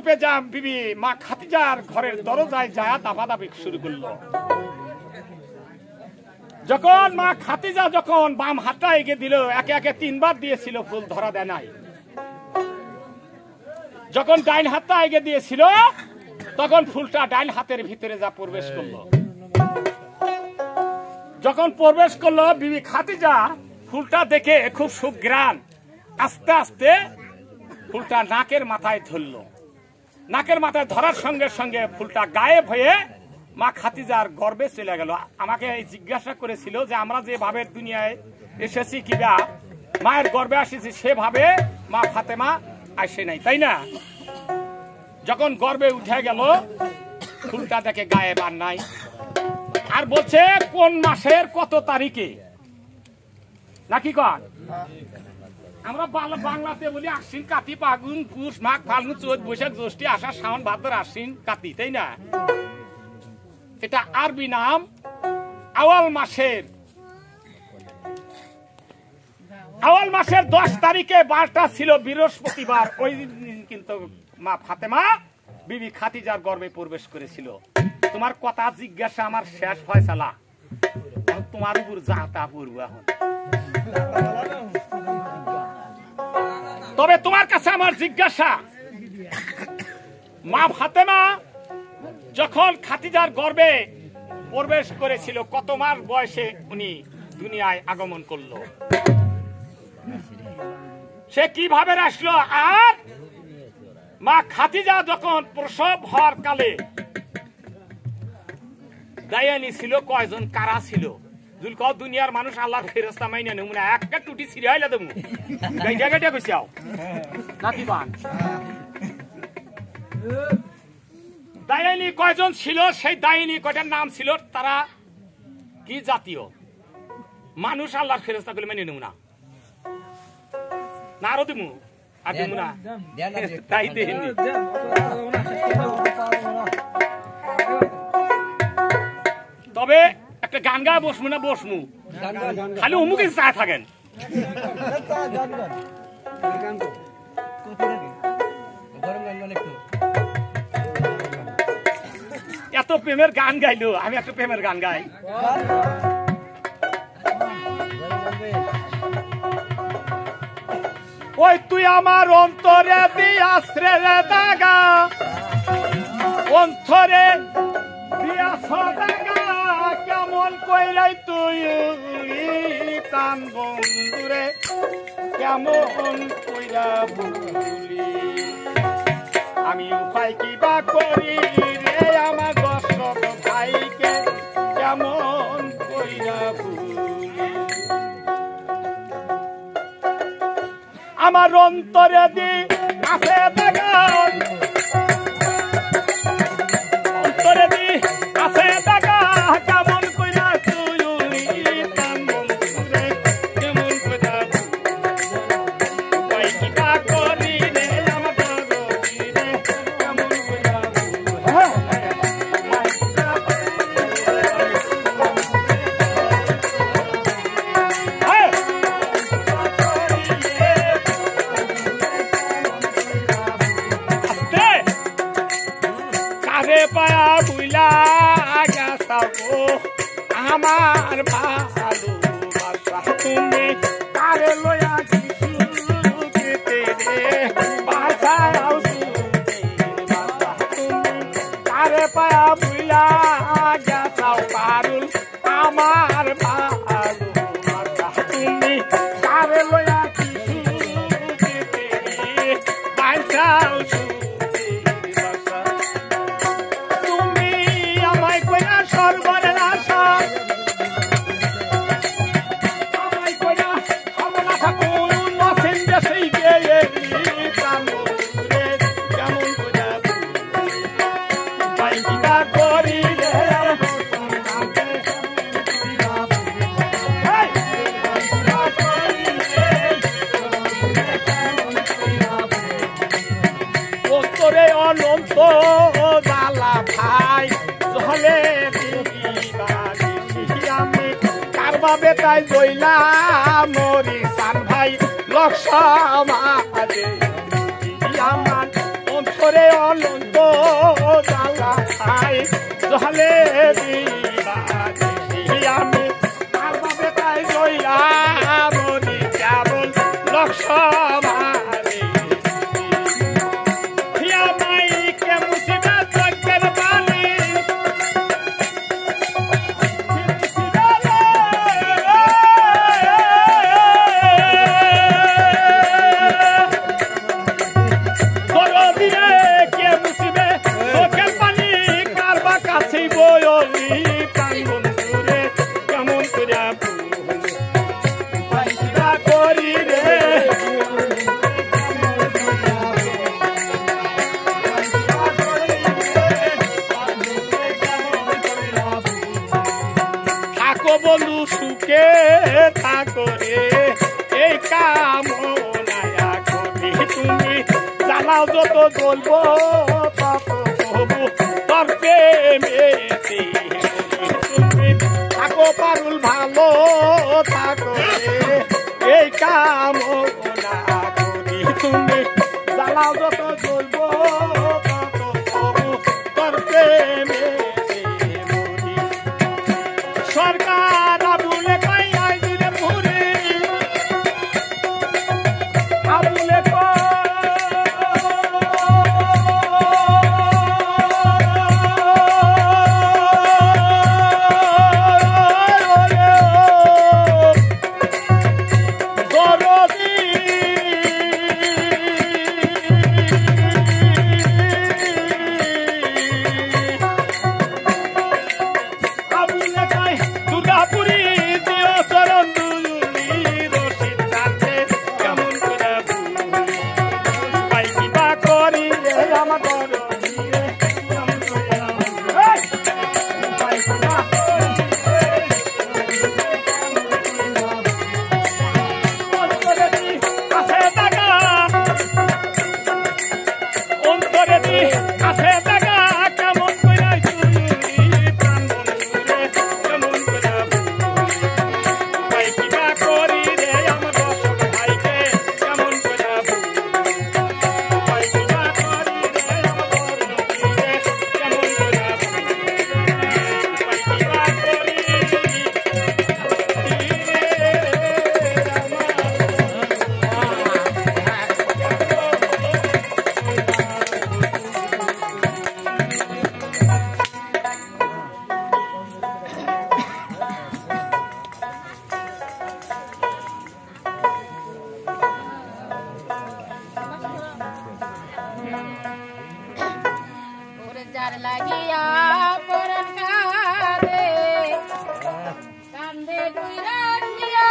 রূপে যা বিবি মা খাদিজার ঘরের দরজায় যায় দাবাদাবি শুরু করলো। যখন মা খাদিজা যখন বাম হাতটা এগিয়ে দিল, একে একে 3 বার দিয়েছিল, ফুল ধরা দেয় নাই। যখন ডাইন হাতটা এগিয়ে দিয়েছিল তখন ফুলটা ডাইন হাতের ভিতরে যা প্রবেশ করলো। যখন প্রবেশ করলো বিবি খাদিজা ফুলটা দেখে খুব সুঘ্রাণ, আস্তে আস্তে ফুলটা নাকের মাথায় ধরলো। নাকের মাথায় ধরার সঙ্গে সঙ্গে ফুলটা গায়েব হয়ে মা খাদিজার গর্ভে চলে গেল। আমাকে জিজ্ঞাসা করেছিল যে আমরা যেভাবে দুনিয়ায় এসেছি কিবা মায়ের গর্ভে আসেছি সেভাবে মা ফাতেমা আসে নাই, তাই না? যখন গর্ভে উঠে গেল ফুলটা দেখে গায়েব আর নাই। আর বলছে কোন মাসের কত তারিখে নাকি কন? আমরা বাংলাতে বলি আশ্বিন, কাতি, ফাগুন, পুষ, মাঘ, ফাল্গুন, চৈত, বৈশাখ, জ্যৈষ্ঠ, আষাঢ়, শ্রাবণ, ভাদ্র, আশ্বিন, কাতি, তাই না? এটা আরবি নাম। আওয়াল মাসের 10 তারিখে বারটা ছিল বৃহস্পতিবার। ওই দিন কিন্তু মা ফাতেমা বিবি খাদিজার গর্ভে প্রবেশ করেছিল। তোমার কথা জিজ্ঞাসা আমার শেষ ফয়সালা, তোমার উপর যা তা পড়ব এখন। তবে তোমার কাছে আমার জিজ্ঞাসা, মা ফাতেমা যখন খাদিজার গর্ভে প্রবেশ করেছিল কত মাস বয়সে উনি দুনিয়ায় আগমন করলো? সে কিভাবে আসলো? আর মা খাদিজা যখন প্রসব হওয়ার কালে দায়ানি ছিল কয়জন, কারা ছিল? দুনিয়ার মানুষ আল্লাহর ফেরেশতা মাইনা নেব না, একটা টুটি ছিড়ে আইলা দেবো গাইডা গাইডা কইছাও নাকি বান? দায়ানি কয়জন ছিল? সেই দায়ানি কয়টার নাম ছিল? তারা কি জাতীয় মানুষ? আল্লাহর ফেরেশতা গুলো মেনে নেব না, না আরো দেবো আর দেবো না, তাই দেখিনি। তবে একটা গান গায়ে বসমু না বসমু, খালি অমুকে চা থাকেন। এত প্রেমের গান গাইলো, আমি একটা প্রেমের গান গাই। ওই তুই আমার অন্তরে দিয়াস রে দাগা, অন্তরে দিয়াস দাগা, কেমন কইলাই তুই কান বন্ধুরে, কেমন কইরা ভুলি আমি উপায় কিবা করি রে আমার দর্শক ভাইকে, কেমন কইরা ভুলি আমার অন্তরে দি আছে দাগা, অন্তরে দি আছে দাগা, কেমন কইরা তুই কান বন্ধুরে, কেমন কইরা উপায় কিবা করি রে আমার দরদি রে, কেমন কইরা পায়া বুইলা গেছাবো আমার ভালোবাসা, তুমি কারে লয়া দিতে রে বাসাও তুমি কারে পায়া বুইলা গেছাও পারুল আমার ভালোবাসা, তুমি কারে লয়া দিতে রে বাসাও অনন্ত জালা ভাই জলে আমি কারবা বেটাই জইলা মরি সান ভাই লক্ষ আমার অন্তরে জ্বালাও যত জ্বলবো তত প্রভু তোর প্রেমেতে তুমি থাকো পারুল ভালো থাকো এই কামনা করি তুমি জ্বালাও যত জ্বলবো তত প্রভু তোর প্রেমেতে মরি সরকার আবুলে পাইয়াই দিলে মুড়ি আবুলে
যার লাগিয়া পরাণ কাঁদে কান্দে দুই রাখিয়া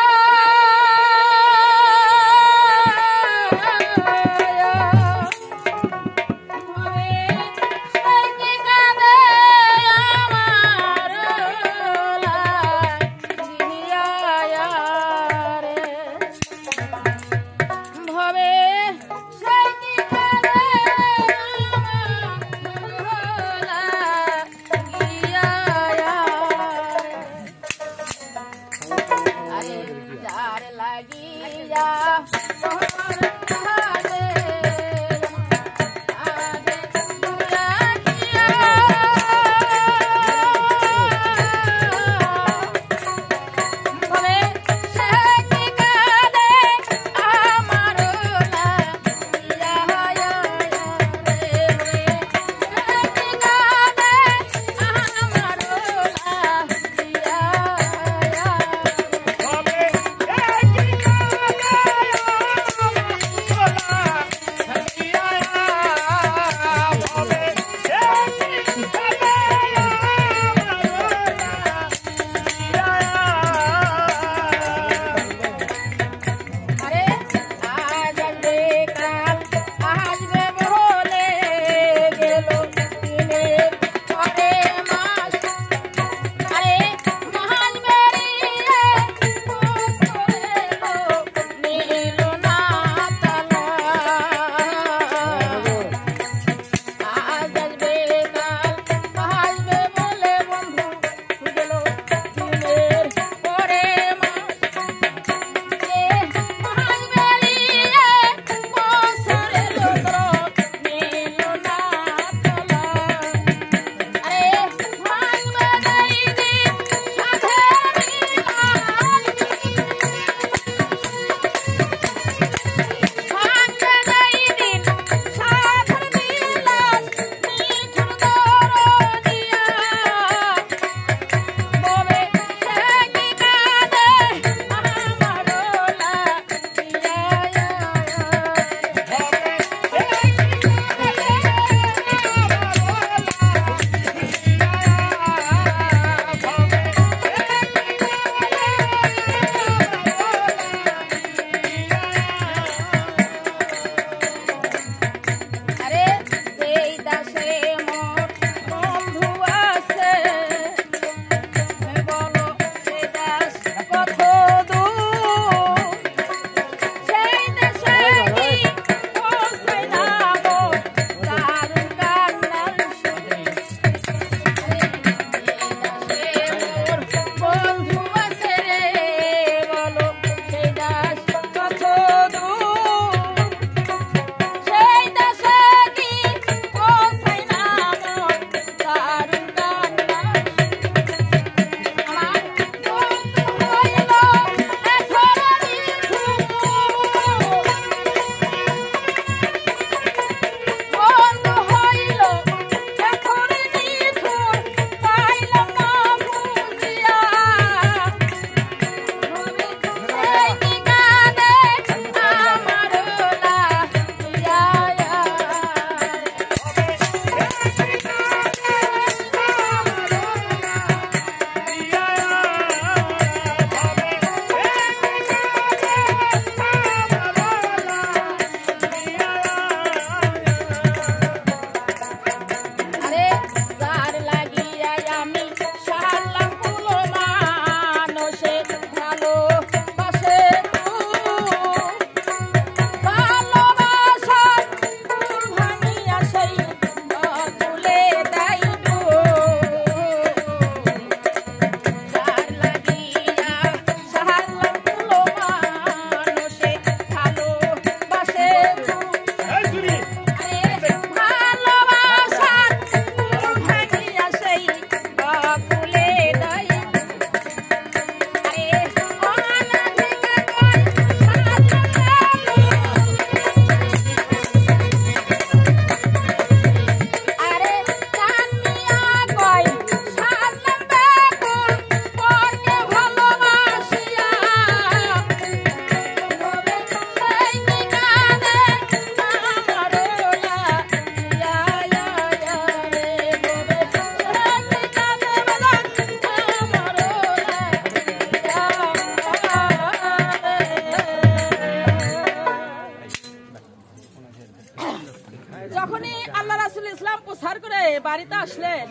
যখনই আল্লাহ রাসূল ইসলাম প্রচার করে বাড়িতে আসলেন,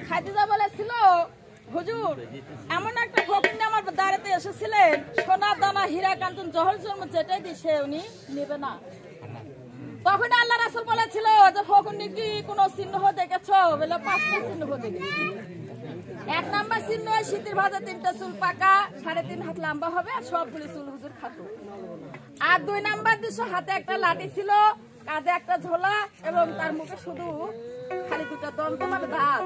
খাদিজা বলেছিল, হুজুর এমন একটা ফকির আমার দাঁড়াতে এসেছিলেন, সোনা দানা হীরা কাঞ্চন জহর জন্ম যেটাই দিছে উনি নেবে না। তখন আল্লাহ রাসূল বলেছিল যে ফকির কি কোনো চিহ্ন দেখেছো? বলে 5টা চিহ্ন দেখেছি। 1 নাম্বার চিহ্ন শীতের ভাজা 3টা চুল পাকা 3.5 হাত লম্বা হবে আর সবগুলো চুল হুজুর খাটো। আর 2 নাম্বার দিশো হাতে একটা লাঠি ছিল, কাঁধে একটা ঝোলা এবং তার মুখে শুধু খালি 2টা দন্ত মানে দাঁত।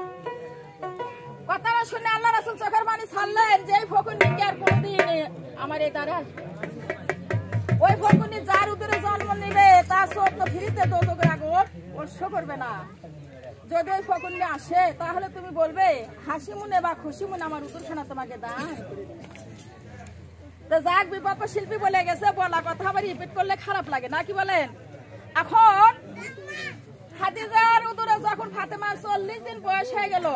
কথাটা শুনে আল্লাহ রাসূল চোখের পানি ছাড়লেন যে এই ফকিরকে আর কোনদিন আমার এই দ্বারে আসবে। ওই ফকিরনি যার উদরে জন্ম নেবে তার চোখ তো ফিরিতে দোজখের আগুন স্পর্শ করবে না। যদি ওই ফকিরনি আসে তাহলে তুমি বলবে হাসি মনে বা খুশি মনে আমার উদরখানা তোমাকে দান করে দেবে। তো যাক বিপক্ষ শিল্পী বলে গেছে, বলা কথা আবার রিপিট করলে খারাপ লাগে না, কি বলেন? এখন খাদিজার উদরে যখন ফাতেমার 40 দিন বয়স হয়ে গেল,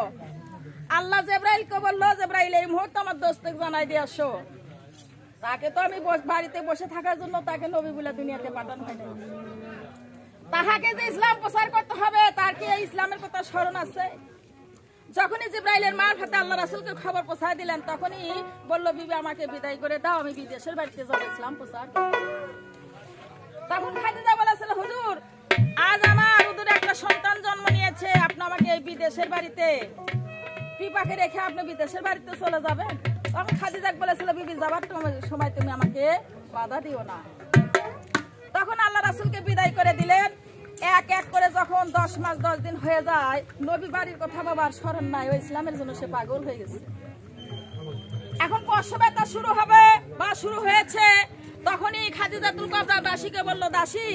আল্লাহ জিবরাইলকে বললো, জিবরাইল এই মুহূর্তে আমার দোস্তকে জানাই দিয়ে আসো। তাকে তো আমি বাড়িতে বসে থাকার জন্য তাকে নবী বলে দুনিয়াতে পাঠানো হয় না। তাহাকে যে ইসলাম প্রচার করতে হবে তার কি এই ইসলামের কথা স্মরণ আছে? যখনই জিবরাইলের মারফতে আল্লাহ রাসূলকে খবর পৌঁছায় দিলেন, তখনই বলল, বিবি আমাকে বিদায় করে দাও, আমি বিদেশের বাড়িতে যাব ইসলাম প্রচার। তখন খাদিজা বলেছিল, হুজুর আজ আমার উদরে একটা সন্তান জন্ম নিয়েছে, আপনি আমাকে এই বিদেশের বাড়িতে পিপাকে রেখে আপনি বিদেশের বাড়িতে চলে যাবেন? তখন খাদিজা বলেছিল, বিবি যাবার সময় তুমি আমাকে বাধা দিও না। তখন আল্লাহ রাসূলকে বিদায় করে দিলেন। এক এক করে যখন 10 মাস 10 দিন হয়ে যায়, নবী বাড়ির কথা বাবার স্মরণ নাই, ওই ইসলামের জন্য সে পাগল হয়ে গেছে। এখন প্রসব ব্যথা শুরু হবে বা শুরু হয়েছে, তখনই খাদিজাতুল কুবরা দাসীকে বলল, দাসী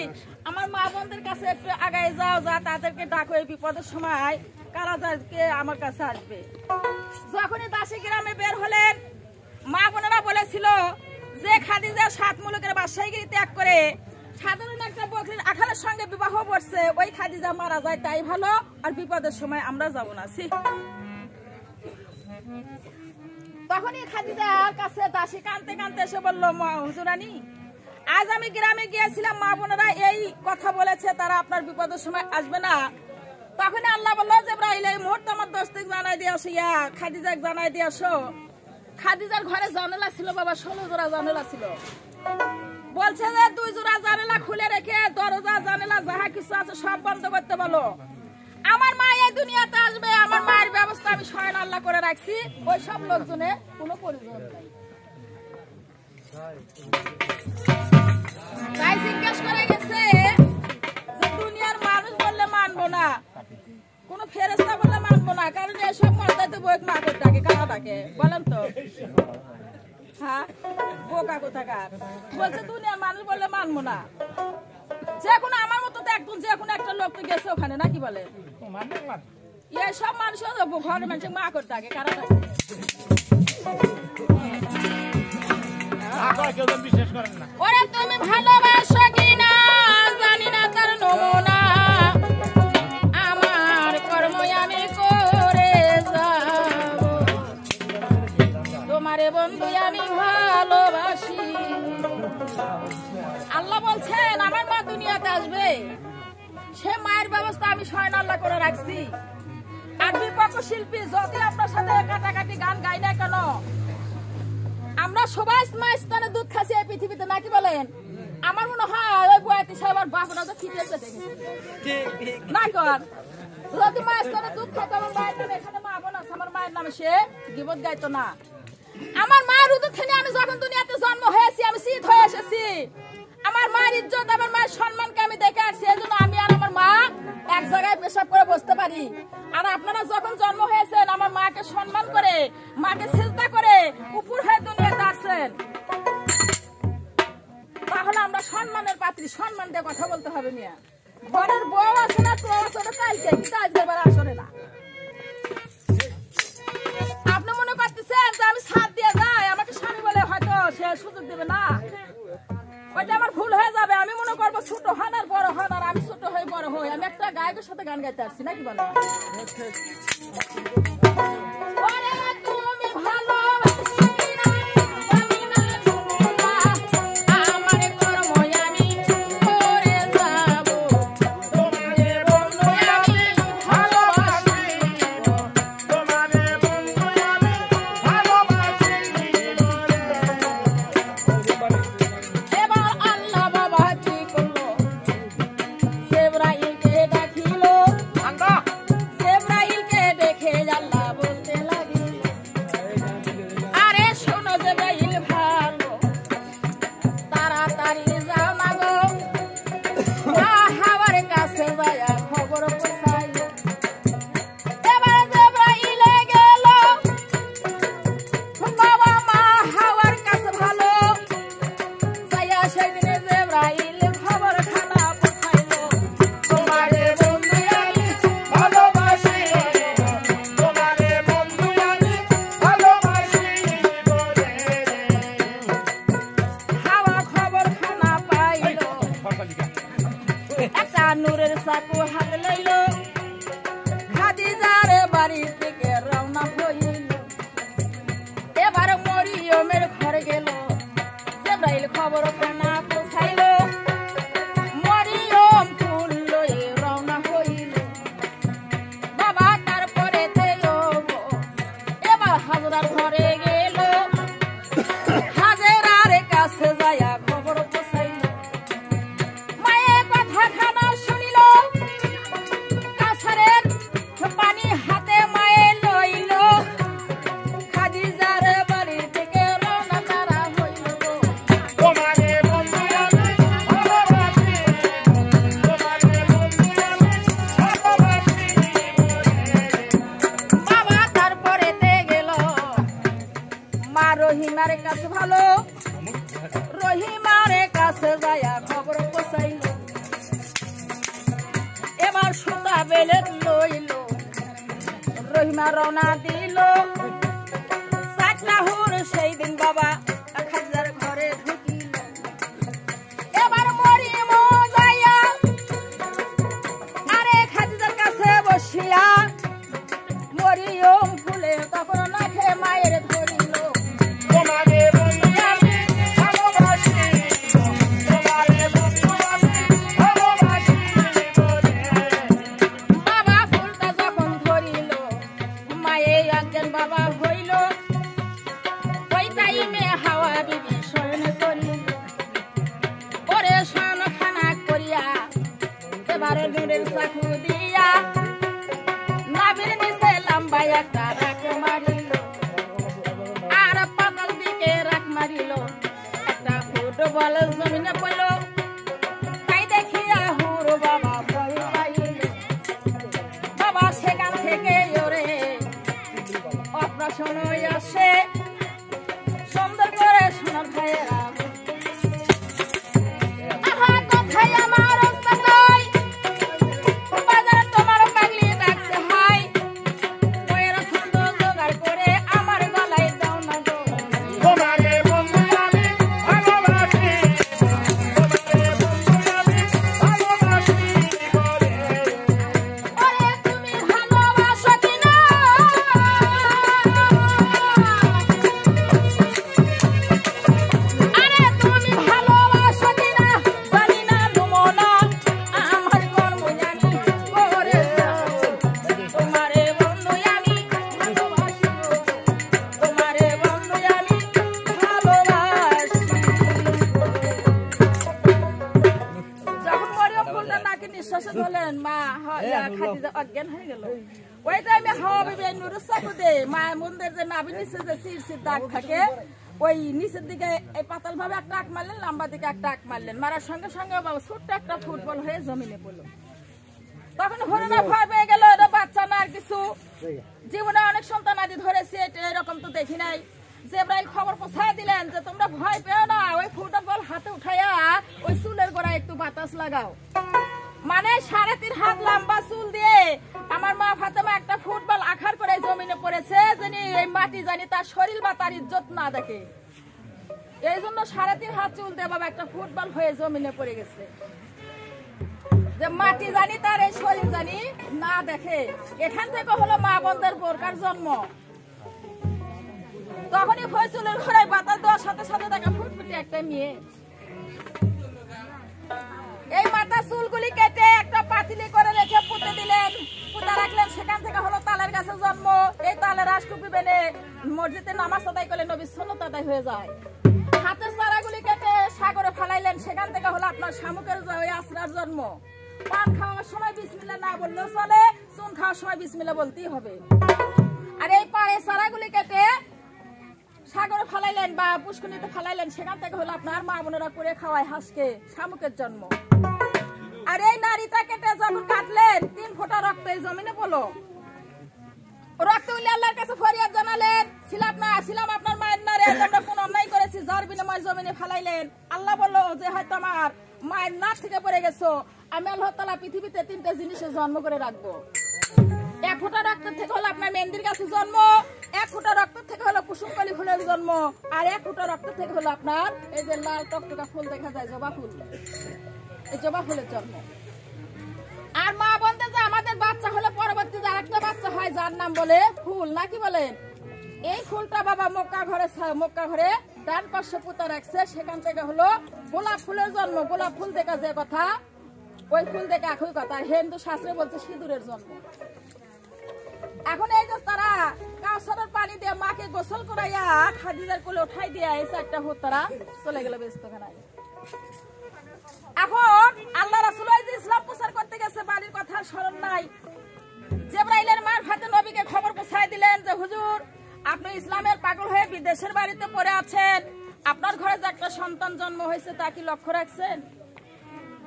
আমার মা বোনদের কাছে একটু আগায় যাও, যা তাদেরকে ডাকো, এই বিপদের সময় কারা যাকে আমার কাছে আসবে। যখনই দাসী গ্রামে বের হলেন, মা বোনেরা বলেছিল যে খাদিজা 7 মুলুকের বাদশাহীগিরি ত্যাগ করে সাধারণ একটা বকরির আখালের সঙ্গে বিবাহ করছে, ওই খাদিজা মারা যায় তাই ভালো, আর বিপদের সময় আমরা যাব না। তখনই খাদিজার কাছে দাসী কাঁদতে কাঁদতে এসে বলল, হুজুরানী আজ আমি গ্রামে গিয়েছিলাম, মা বোনেরা এই কথা বলেছে তারা আপনার বিপদের সময় আসবে না। তখন আল্লাহ বলল, জিবরাইল এই মুহূর্তে আমার দোস্তকে জানাই দিয়ে আসো, খাদিজাকে জানাই দিয়ে আসো। খাদিজার ঘরে জানালা ছিল বাবা, 16 জোড়া জানালা ছিল। বলছে যে 2 জোড়া জানালা খুলে রেখে দরজা জানালা যাহা কিছু আছে সব বন্ধ করতে বলো। আমার মা এই দুনিয়াতে আসবে, আমার মায়ের ব্যবস্থা আমি স্বয়ং আল্লাহ করে রাখছি, ওই সব লোকজনের কোনো প্রয়োজন নেই। তাই জিজ্ঞেস করে গেছে যে দুনিয়ার মানুষ বললে মানবো না, কোন ফেরেশতা বললে মানবো না, কারণ এসব মর্যাদা বইক মা করে ডাকে, কারা ডাকে বলেন তো? হ্যাঁ, বোকা কোথাকার। বলছে দুনিয়ার মানুষ বললে মানবো না, যে কোনো আমার মতো তো একদম যে কোনো একটা লোক তো গেছে ওখানে, নাকি বলে? সব মানুষ ঘরের মানুষ মা করে ডাকে, কারা ডাকে? ওরে তুমি ভালোবাসো কিনা জানি না তার নমুনা, আমার কর্ম আমি করে যাব, তোমারে বন্ধু আমি ভালোবাসি। আল্লাহ বলছেন আমার মা দুনিয়াতে আসবে, সে মায়ের ব্যবস্থা আমি স্বয়ং আল্লাহ করে রাখছি। আর বিপক্ষ শিল্পী যদি আপনার সাথে কাটাকাটি গান গাই না কেন, আমরা সবাই স্থানে দুধ খাচ্ছি এই পৃথিবীতে, নাকি বলেন? আমার মনে হয় ওই বয়াতি সাহেবের বাপরা তো ঠিক আছে না কর, যদি মায়ের স্থানে দুধ খাইতো আমার মায়ের নামে, এখানে মা বোন আছে আমার মায়ের নামে, সে গীবত গাইতো না। আমার মায়ের উদর থেকে আমি যখন দুনিয়াতে জন্ম হয়েছি আমি শীত হয়ে এসেছি, আমার মায়ের ইজ্জত আমার মায়ের সম্মানকে আমি দেখে আসছি, এই জন্য আমি আর আমার মা এক জায়গায় পেশাব করে বসতে পারি। আর আপনারা যখন জন্ম হয়েছেন আমার মাকে সম্মান করে, মাকে সিজদা করে উপর হয়ে দুনিয়াতে আসছেন, তাহলে আমরা সম্মানের পাত্রী, সম্মান দিয়ে কথা বলতে হবে। মিয়া ঘরের বউ আছে না, তো আসলে কালকে কিন্তু আজকে এবার আসলে না। আপনি মনে করতেছেন যে আমি সাথ দিয়ে যাই, আমাকে স্বামী বলে হয়তো সে সুযোগ দেবে না, ওইটা আমার ভুল হয়ে যাবে। আমি মনে করবো ছোট হন আর বড় হন, আর আমি ছোট হয়ে বড় হই, আমি একটা গায়কের সাথে গান গাইতে আসছি, নাকি বলো? একটা নূরের চাকু হাতে লইল খাদিজার বাড়ি থেকে রওনা হইল এবার মরিয়মের ঘরে গেল জিবরাইল খবর না পৌঁছাইল মরিয়ম ফুল লয়ে রওনা হইল বাবা তারপরে এবার হাজরার ঘরে গেল হাজরার কাছে যায়া খবর পৌঁছাইল মায়ের কথা খানা শুনিল কাছারের পানি হাতে মায়ে লইল খাদিজার বাড়ি থেকে রওনা তারা হইল
তোমারে বন্ধু আমি ভালোবাসি তোমারে বন্ধু আমি ভালোবাসি
বাবা তারপরেতে গেল মা রহিমার কাছে ভালো রহিমার কাছে যায়া খবর পৌঁছাইল এবার সুতা বেলে লইল রহিমা রওনা দিল সাকলাহুর সেই দিন বাবা খাদিজার ঘরে ঢুকিল এবার মরিয়ম যাইয়া আরে খাদিজার কাছে বসিয়া মরিয়ম ফুলে তখন নাকে মায়ের ধরিল
তোমারে বন্ধু আমি ভালোবাসি তোমারে বন্ধু আমি ভালোবাসি
বাবা ফুলটা যখন ধরিল মায়ে একজন বাবা হইল ওই টাইমে হাওয়া বিবি শয়ন করিল ওরে শয়ন খানা করিয়া এবার নূরের চাকু দিয়া নাভির নিচে লম্বা একটা রাখ মারিল আর পাতাল দিকে রাখ মারিল একটা ফুটবল জমিনে পড়ল তাই দেখিয়া হুর বাবা ভয় পাইল বাবা সেখান থেকে ওরে অপারেশন আসে সুন্দর করে সোনার ভাইয়েরা আহা কোথায় আমার অবস্থা নাই বাজারে তোমার পাগলি ডাকছে হাই বইয়ের ছন্দ জোগাড় করে আমার গলায় দাও না গো
তোমারে বন্ধু আমি ভালোবাসি তোমারে বন্ধু আমি ভালোবাসি
ওরে তুমি ভালোবাসো কিনা আরে তুমি ভালোবাসো কিনা জানি না দুমনা আমার কর্ম জানি করে যাও তোমারে বন্ধু আমি ভালোবাসি তোমারে বন্ধু আমি ভালোবাসি যখন মরিয়ম ফুলটা নাকি নিঃশ্বাসে ধরলেন মা খাদিজা অজ্ঞান হয়ে গেল ওই টাইমে হাওয়া বিবি নূরের চাকু দে মায়ের মন্দির যে নাভি নিচে যে চিরচির দাগ থাকে ওই নিচের দিকে এই পাতাল ভাবে একটা আঁক মারলেন লম্বা দিকে একটা আঁক মারলেন মারার সঙ্গে সঙ্গে বাবা ছোট্ট একটা ফুটবল হয়ে জমিনে পড়লো তখন হরিণা ভয় পেয়ে গেল এটা বাচ্চা না আর কিছু জীবনে অনেক সন্তান আদি ধরেছে এটা এরকম তো দেখি নাই জিবরাইল খবর পৌঁছায় দিলেন যে তোমরা ভয় পেও না ওই ফুটবল হাতে উঠাইয়া ওই চুলের গোড়ায় একটু বাতাস লাগাও মানে 3.5 হাত লম্বা চুল দিয়ে আমার মা ফাতেমা একটা ফুটবল আঘাত করে জমিনে পড়েছে জানি এই মাটি জানি তার শরীর বা তার ইজ্জত না দেখে এই জন্য 3.5 হাত চুল দিয়ে বাবা একটা ফুটবল হয়ে জমিনে পড়ে গেছে যে মাটি জানি তার এই শরীর জানি না দেখে এখান থেকে হলো মা বোনদের বোরকার জন্ম তখনই ফয়সুলের ঘরে বাতাস দেওয়ার সাথে সাথে দেখা ফুটফুটে একটা মেয়ে এই মাথা চুলগুলি কেটে একটা পাতিলি করে রেখে পুঁতে দিলেন পুঁতে রাখলেন সেখান থেকে হলো তালের গাছের জন্ম এই তালের রাষ্ট্রপি বেনে মসজিদে নামাজ আদায় করলে নবী সুন্নাত আদায় হয়ে যায় হাতের চারাগুলি কেটে সাগরে ফেলাইলেন সেখান থেকে হলো আপনার শামুকের আশ্রার জন্ম পান খাওয়ার সময় বিসমিল্লাহ না বললেও চলে চুন খাওয়ার সময় বিসমিল্লাহ বলতেই হবে আর এই পায়ে চারাগুলি কেটে সাগরে ফেলাইলেন বা পুষ্করিণীতে ফেলাইলেন সেখান থেকে হলো আপনার মা বোনেরা করে খাওয়ায় হাঁসকে শামুকের জন্ম আর এই নারীটা কেটে যখন কাটলেন 3 ফোঁটা রক্ত এই জমিনে পড়লো রক্ত উল্লে আল্লাহর কাছে ফরিয়াদ জানালেন ছিলাম আপনার মায়ের নারে আমরা কোন অন্যায় করেছি যার বিনিময়ে জমিনে ফেলাইলেন আল্লাহ বললো যে হয়তো আমার মায়ের নাক থেকে পড়ে গেছো আমি আল্লাহ তাআলা পৃথিবীতে 3টা জিনিসের জন্ম করে রাখবো 1 ফোঁটা রক্ত থেকে হলো আপনার মেহেন্দির গাছের জন্ম 1 ফোঁটা রক্ত থেকে হলো কুসুমকলি ফুলের জন্ম আর 1 ফোঁটা রক্ত থেকে হলো আপনার এই যে লাল টকটকা ফুল দেখা যায় জবা ফুল এই জবা ফুলের জন্ম। আর মা বলতে যে আমাদের বাচ্চা হলে পরবর্তীতে আরেকটা বাচ্চা হয় যার নাম বলে ফুল, নাকি বলেন? এই ফুলটা বাবা মক্কা ঘরে ডান পাশে পুঁতে রাখছে, সেখান থেকে হলো গোলাপ ফুলের জন্ম। গোলাপ ফুল দেখা যে কথা, ওই ফুল দেখে একই কথা। হিন্দু শাস্ত্রে বলছে সিঁদুরের জন্ম। এখন এই যে তারা কাউসারের পানি দিয়ে মাকে গোসল করাইয়া খাদিজার কোলে উঠাই দিয়ে এসে একটা হুত তারা চলে গেল ব্যস্তখানায়। এখন আল্লাহ রাসূল যে ইসলাম প্রচার করতে গেছে, বাড়ির কথা স্মরণ নাই। জিবরাইলের মারফতে নবীকে খবর পৌঁছায় দিলেন যে হুজুর, আপনি ইসলামের পাগল হয়ে বিদেশের বাড়িতে পড়ে আছেন, আপনার ঘরে যে একটা সন্তান জন্ম হয়েছে তা কি লক্ষ্য রাখছেন?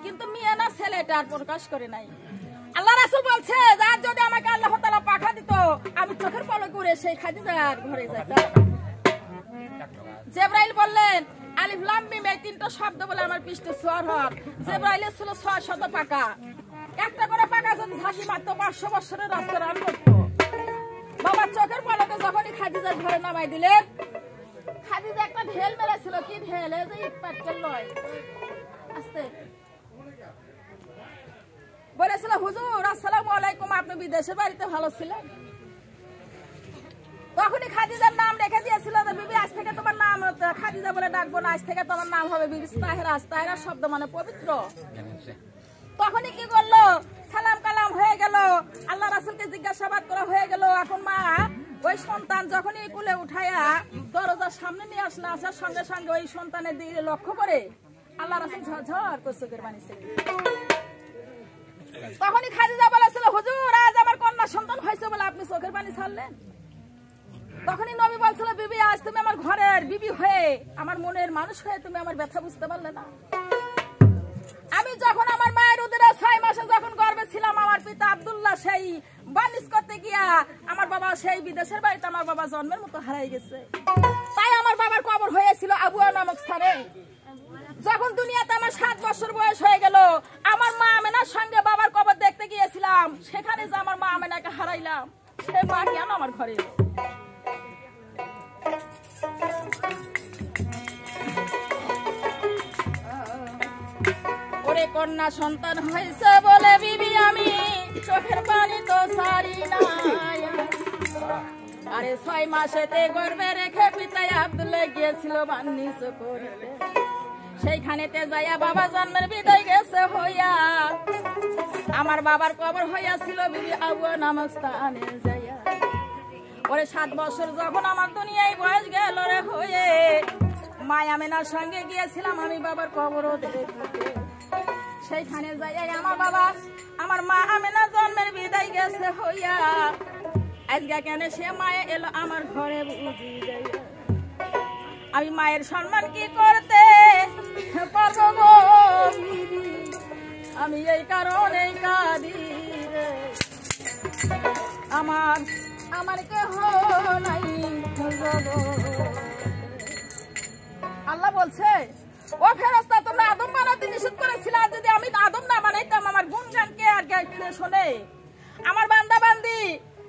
কিন্তু মেয়ে না ছেলে এটা আর প্রকাশ করে নাই। আল্লাহ রাসূল বলছে যে যদি আমাকে আল্লাহ তাআলা পাঠা দিত, আমি চোখের পলকে উড়ে সেই খাদিজার ঘরে যাইতাম। জিবরাইল বললেন আলিফ লাম মিম, এই তিনটা শব্দ বলে আমার পৃষ্ঠে ছোঁয়ার হক। জিবরাইলের ছিল 600 পাকা, একটা করে পাকা যদি ঝাঁকি মারতো 500 বছরের রাস্তা রান করতো। বাবা চোখের পলকে যখনই খাদিজার ঘরে নামাই দিলেন, খাদিজা একটা ঢেল মেরেছিল। কি ঢেল? এই যে ইট পাটকেল লয়, আস্তে বলেছিল হুজুর আসসালামু আলাইকুম, আপনি বিদেশের বাড়িতে ভালো ছিলেন? তখনই খাদিজার নাম রেখে দিয়েছিল যে বিবি আজ থেকে তোমার নাম খাদিজা বলে ডাকবো না, আজ থেকে তোমার নাম হবে বিবি তাহেরা। তাহেরা শব্দ মানে পবিত্র। তখনই কি করলো, সালাম কালাম হয়ে গেল, আল্লাহ রাসূলকে জিজ্ঞাসাবাদ করা হয়ে গেল। এখন মা ওই সন্তান যখনই কোলে উঠাইয়া দরজার সামনে নিয়ে আসলে, আসার সঙ্গে সঙ্গে ওই সন্তানের দিকে লক্ষ্য করে আল্লাহ রাসূল ঝরঝর করে চোখের পানি ছেড়ে। তখনই খাদিজা বলেছিল হুজুর আজ আমার কন্যা সন্তান হয়েছে বলে আপনি চোখের পানি ছাড়লেন। তখনই নবী বলছিল বিবি আজ তুমি আমার ঘরের বিবি হয়ে, আমার মনের মানুষ হয়ে তুমি আমার ব্যথা বুঝতে পারলে না। আমি যখন আমার মায়ের উদরে 6 মাসে যখন গর্ভে ছিলাম, আমার পিতা আব্দুল্লাহ সেই বানিজ করতে গিয়া আমার বাবা সেই বিদেশের বাড়িতে আমার বাবা জন্মের মতো হারাই গেছে। তাই আমার বাবার কবর হয়েছিল আবুয়া নামক স্থানে। যখন দুনিয়াতে আমার 7 বছর বয়স হয়ে গেল, আমার মা আমেনার সঙ্গে বাবার কবর দেখতে গিয়েছিলাম। সেখানে যে আমার মা আমেনাকে হারাইলাম, সে মা কেন আমার ঘরে এলো? ওরে কন্যা সন্তান হয়েছে বলে বিবি আমি চোখের পানি তো সারি না। আরে 6 মাসেতে গর্ভে রেখে পিতাই আব্দুল্লাহ গিয়েছিল বানিজ করতে। সেইখানেতে যাইয়া বাবা জন্মের বিদায় গেছে হইয়া, আমার বাবার কবর হইয়াছিল বিবি আবুয়া নামক স্থানে যাইয়া। ওরে 7 বছর যখন আমার দুনিয়ায় বয়স গেল রে হয়ে, মা আমেনার সঙ্গে গিয়েছিলাম আমি বাবার কবরও দেখতে। সেইখানে যাইয়া আমার বাবা আমার মা আমেনা জন্মের বিদায় গেছে হইয়া, আজকে কেন সে মায়ে এলো আমার ঘরে বুঝি যাইয়া। আমি মায়ের সম্মান কি করতে পারবো, আমি এই কারণে কাঁদি রে। আমার কেহ নাই। আল্লাহ বলছে ও ফেরেশতা তোমরা আদম বানাতে নিষেধ করেছিলে, যদি আমি আদম না বানাইতাম আমার গুণগানকে আর গাইতে শোনে। আমার বান্দা বান্দি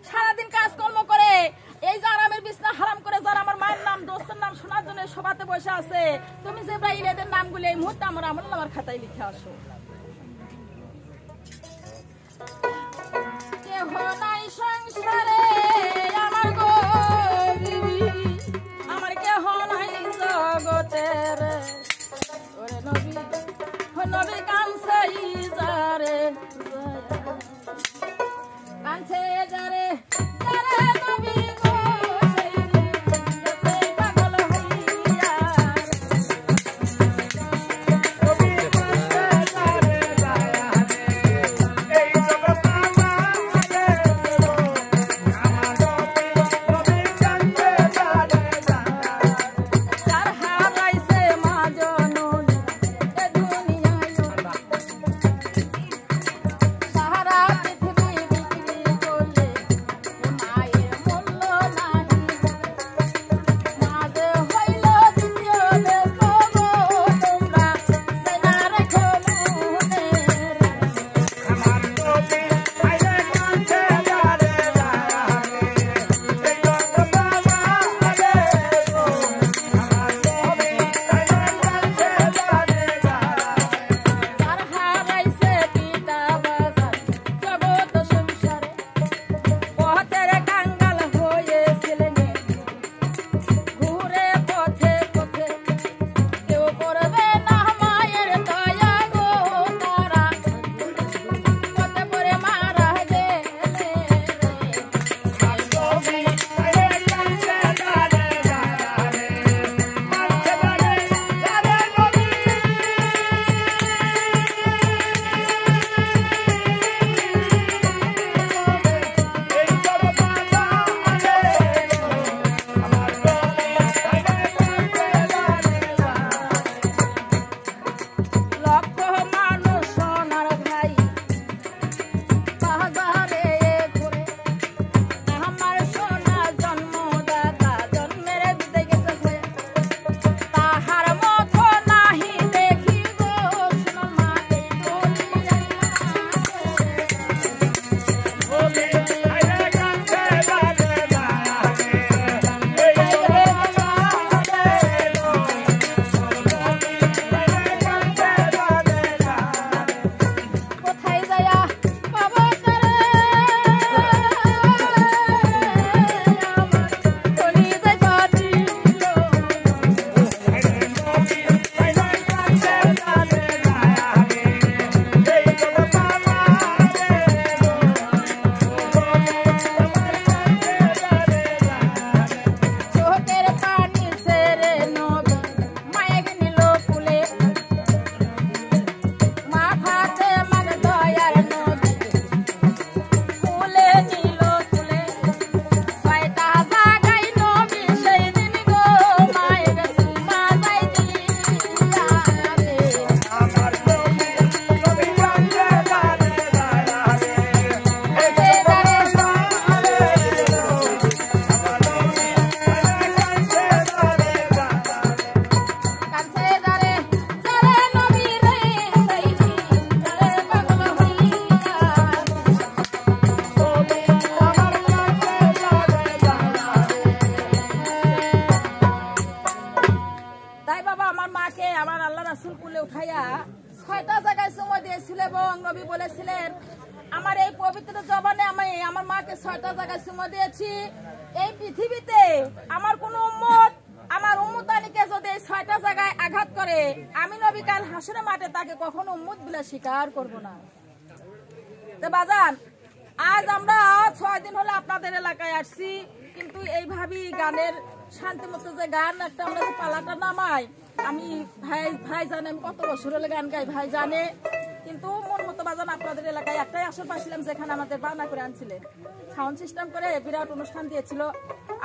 সারাদিন কাজকর্ম করে এই যে আরামের বিছনা হারাম করে যারা আমার মায়ের নাম দোস্তের নাম শোনার জন্য সভাতে বসে আছে, তুমি জিবরাইল এদের নামগুলো এই মুহূর্তে আমার আমলনামার খাতায় লিখে আসো। কেহ নাই সংসারে আমার গো বিবি, আমার কেহ নাই জগতের। ওরে নবী নবী কানছে যারে কানছে যারে যারে নবী গো সেই পাগল হইয়া নবী কানছে এবং নবী বলেছিলেন আমার এই পবিত্র জবানে আমি আমার মাকে 6টা জায়গায় চুমা দিয়েছি। এই পৃথিবীতে আমার কোন উম্মত আমার উম্মতানিকে যদি 6টা জায়গায় আঘাত করে আমি নবী কাল হাসরের মাঠে তাকে কখনো উম্মত বলে স্বীকার করব না। তো বাজান আজ আমরা 6 দিন হলো আপনাদের এলাকায় আসছি, কিন্তু এইভাবেই গানের শান্তিমতো যে গান একটা আমরা যে পালাটা নামাই, আমি ভাই জানে আমি কত বছর হলে গান গাই, ভাই জানে। কিন্তু মন মতো বাজান আপনাদের এলাকায় একটাই আসর পাচ্ছিলাম যেখানে আমাদের বায়না করে আনছিলেন, সাউন্ড সিস্টেম করে বিরাট অনুষ্ঠান দিয়েছিল।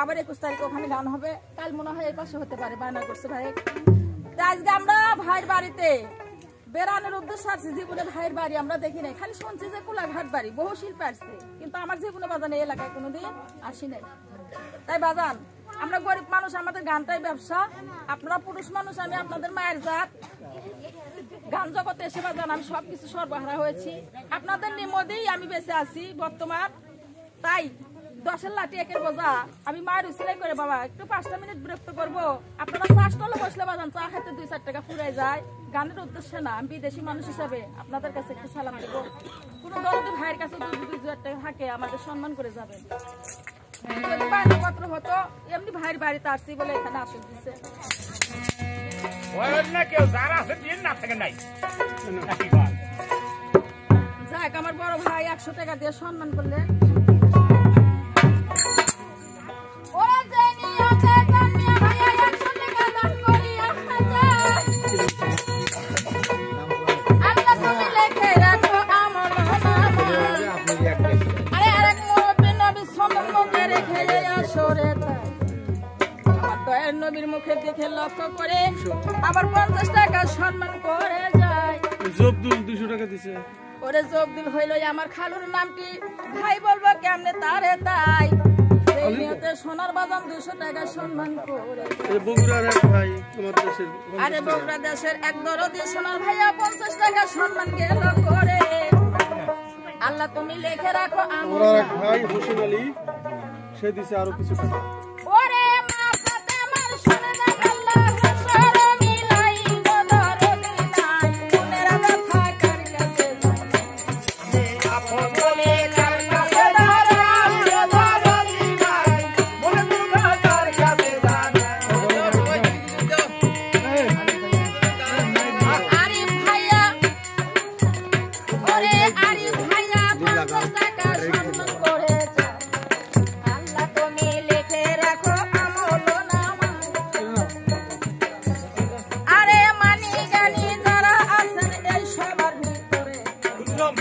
আবার 21 তারিখে ওখানে গান হবে, কাল মনে হয় এই পাশে হতে পারে, বায়না করছে ভাই। আজকে আমরা ভাইয়ের বাড়িতে বেড়ানোর উদ্দেশ্য আছে। জীবনে ভাইয়ের বাড়ি আমরা দেখি নাই, খালি শুনছি যে কোলাঘাট বাড়ি, বহু শিল্প আসছে, কিন্তু আমার জীবনে বাজান এই এলাকায় কোনোদিন আসি নাই। তাই বাজান আমরা গরিব মানুষ, আমাদের গানটাই ব্যবসা। আপনারা পুরুষ মানুষ, আমি আপনাদের মায়ের জাত। গান জগতে এসে বাজান আমি সবকিছু সর্বহারা হয়েছি, আপনাদের নিমদেই আমি বেঁচে আছি বর্তমান। তাই 10-এর লাঠি 1-এর বোঝা আমি মায়ের উচিলাই করে বাবা একটু 5টা মিনিট বিরক্ত করবো। আপনারা চা স্টলে বসলে বাজান চা খাইতে 2-4 টাকা ফুরাই যায়, গানের উদ্দেশ্যে না। আমি বিদেশি মানুষ হিসাবে আপনাদের কাছে একটু সালাম দেব। কোনো দরদি ভাইয়ের কাছে 2-2 টাকা থাকে আমাদের সম্মান করে যাবেন। যদি বায়নাপত্র হতো এমনি ভাইয়ের বাড়িতে আসছি বলে এখানে আসন দিচ্ছে। যাক আমার বড় ভাই 100 টাকা দিয়ে সম্মান করলেন। নবীর মুখে দেখে লক্ষ্য করে আবার 50 টাকা সম্মান করে যায়।
জবদুল 200 টাকা দিছে।
ওরে জবদুল হইল আমার খালুর নামটি, ভাই বলবো কেমনে তারে তাই। এই নিয়তে সোনার বাজান 200 টাকা সম্মান করে।
বগুড়ার এক ভাই তোমার দেশের,
আরে বগুড়া দেশের এক দরদি সোনার ভাইয়া 50 টাকা সম্মান গেল করে। আল্লাহ তুমি লিখে রাখো
আমার এক ভাই হোসেন আলী, সে দিছে আরো কিছু টাকা।
ওরে মা ফাতেমার শুনে না আল্লাহ হাসর মিলাই দরদি নাই, মনের ব্যথা কার কাছে যায় আপন বলে কার কাছে দাঁড়ায় দরদি নাই, মনের ব্যথা কার কাছে দাঁড়ায়। আরিফ ভাইয়া ওরে আরিফ ভাইয়া 50 টাকা সম্মান করে যায়। আল্লাহ তুমি লিখে রাখো আমল নামা। আরে মানি গানি যারা আছেন এই সবার ভিতরে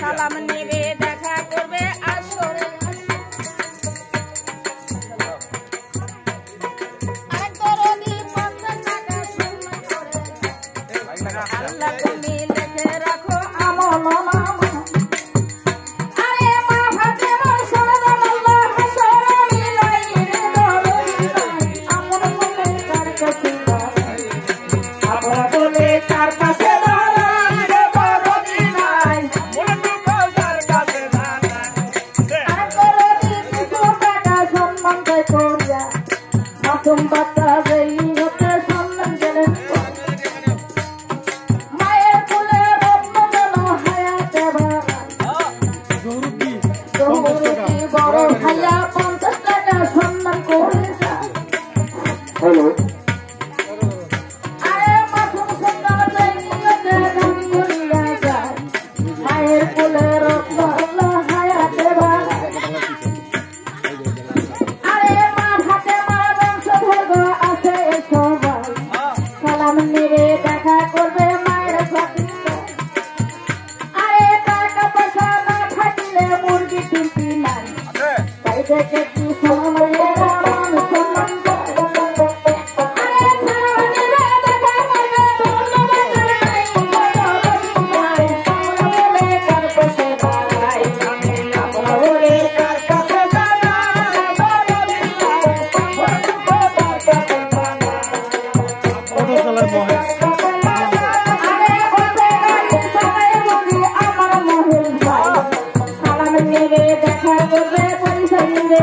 সালাম নেবে দেখা করবে আসরে। আরেক দরদি 50 টাকা সম্মান করে। আল্লাহ তুমি লিখে রাখো আমল নামা। আরে মা ফাতেমা সোনার আল্লাহ হাসর মিলাই দরদি নাই, আপন বলে কার কাছে দাঁড়ায়, আপন বলে কার কাছে দাঁড়ায় দরদি নাই, মনের ব্যথা কার কাছে দাঁড়ায়। আরেক দরদি 200 টাকা সম্মান করিয়া মাসুম বাচ্চা যেই হতে সম্মান গেলেন। মায়ের কোলে রত্ন যেন হায়াতে বাড়ায়,
জহুরুদ্দি
জহুরুদ্দি বড় ভাইয়া 50 টাকা সম্মান করে যায়। আরে মাসুম সুন্দর যেই নিয়তে গান করিয়া যায়, মায়ের কোলে রত্ন আল্লাহ হায়াতে বাড়ায়। আরে মা ফাতেমার বংশধর আছে সবাই, সালাম নেবে দেখা করবে মায়ের সাথে। আরে টাকা পয়সা না থাকলে মুরগি কিনতে নাই, তাই দেখে কি সময়ের মান সম্মান করে। আরে সালাম নেবে দেখা করবে ধন্যবাদ নাই, আমরা বলে কার পাশে দাঁড়াই, আমরা বলে কার কাছে দাঁড়াই দরদি নাই, কার কাছে দাঁড়াই।
অটো চালায় মহেশ।
আরে ওতে গাড়ি চালায় বুঝি আমার মহেশ ভাই, সালাম নেবে দেখা করবে পয়সা নেবে।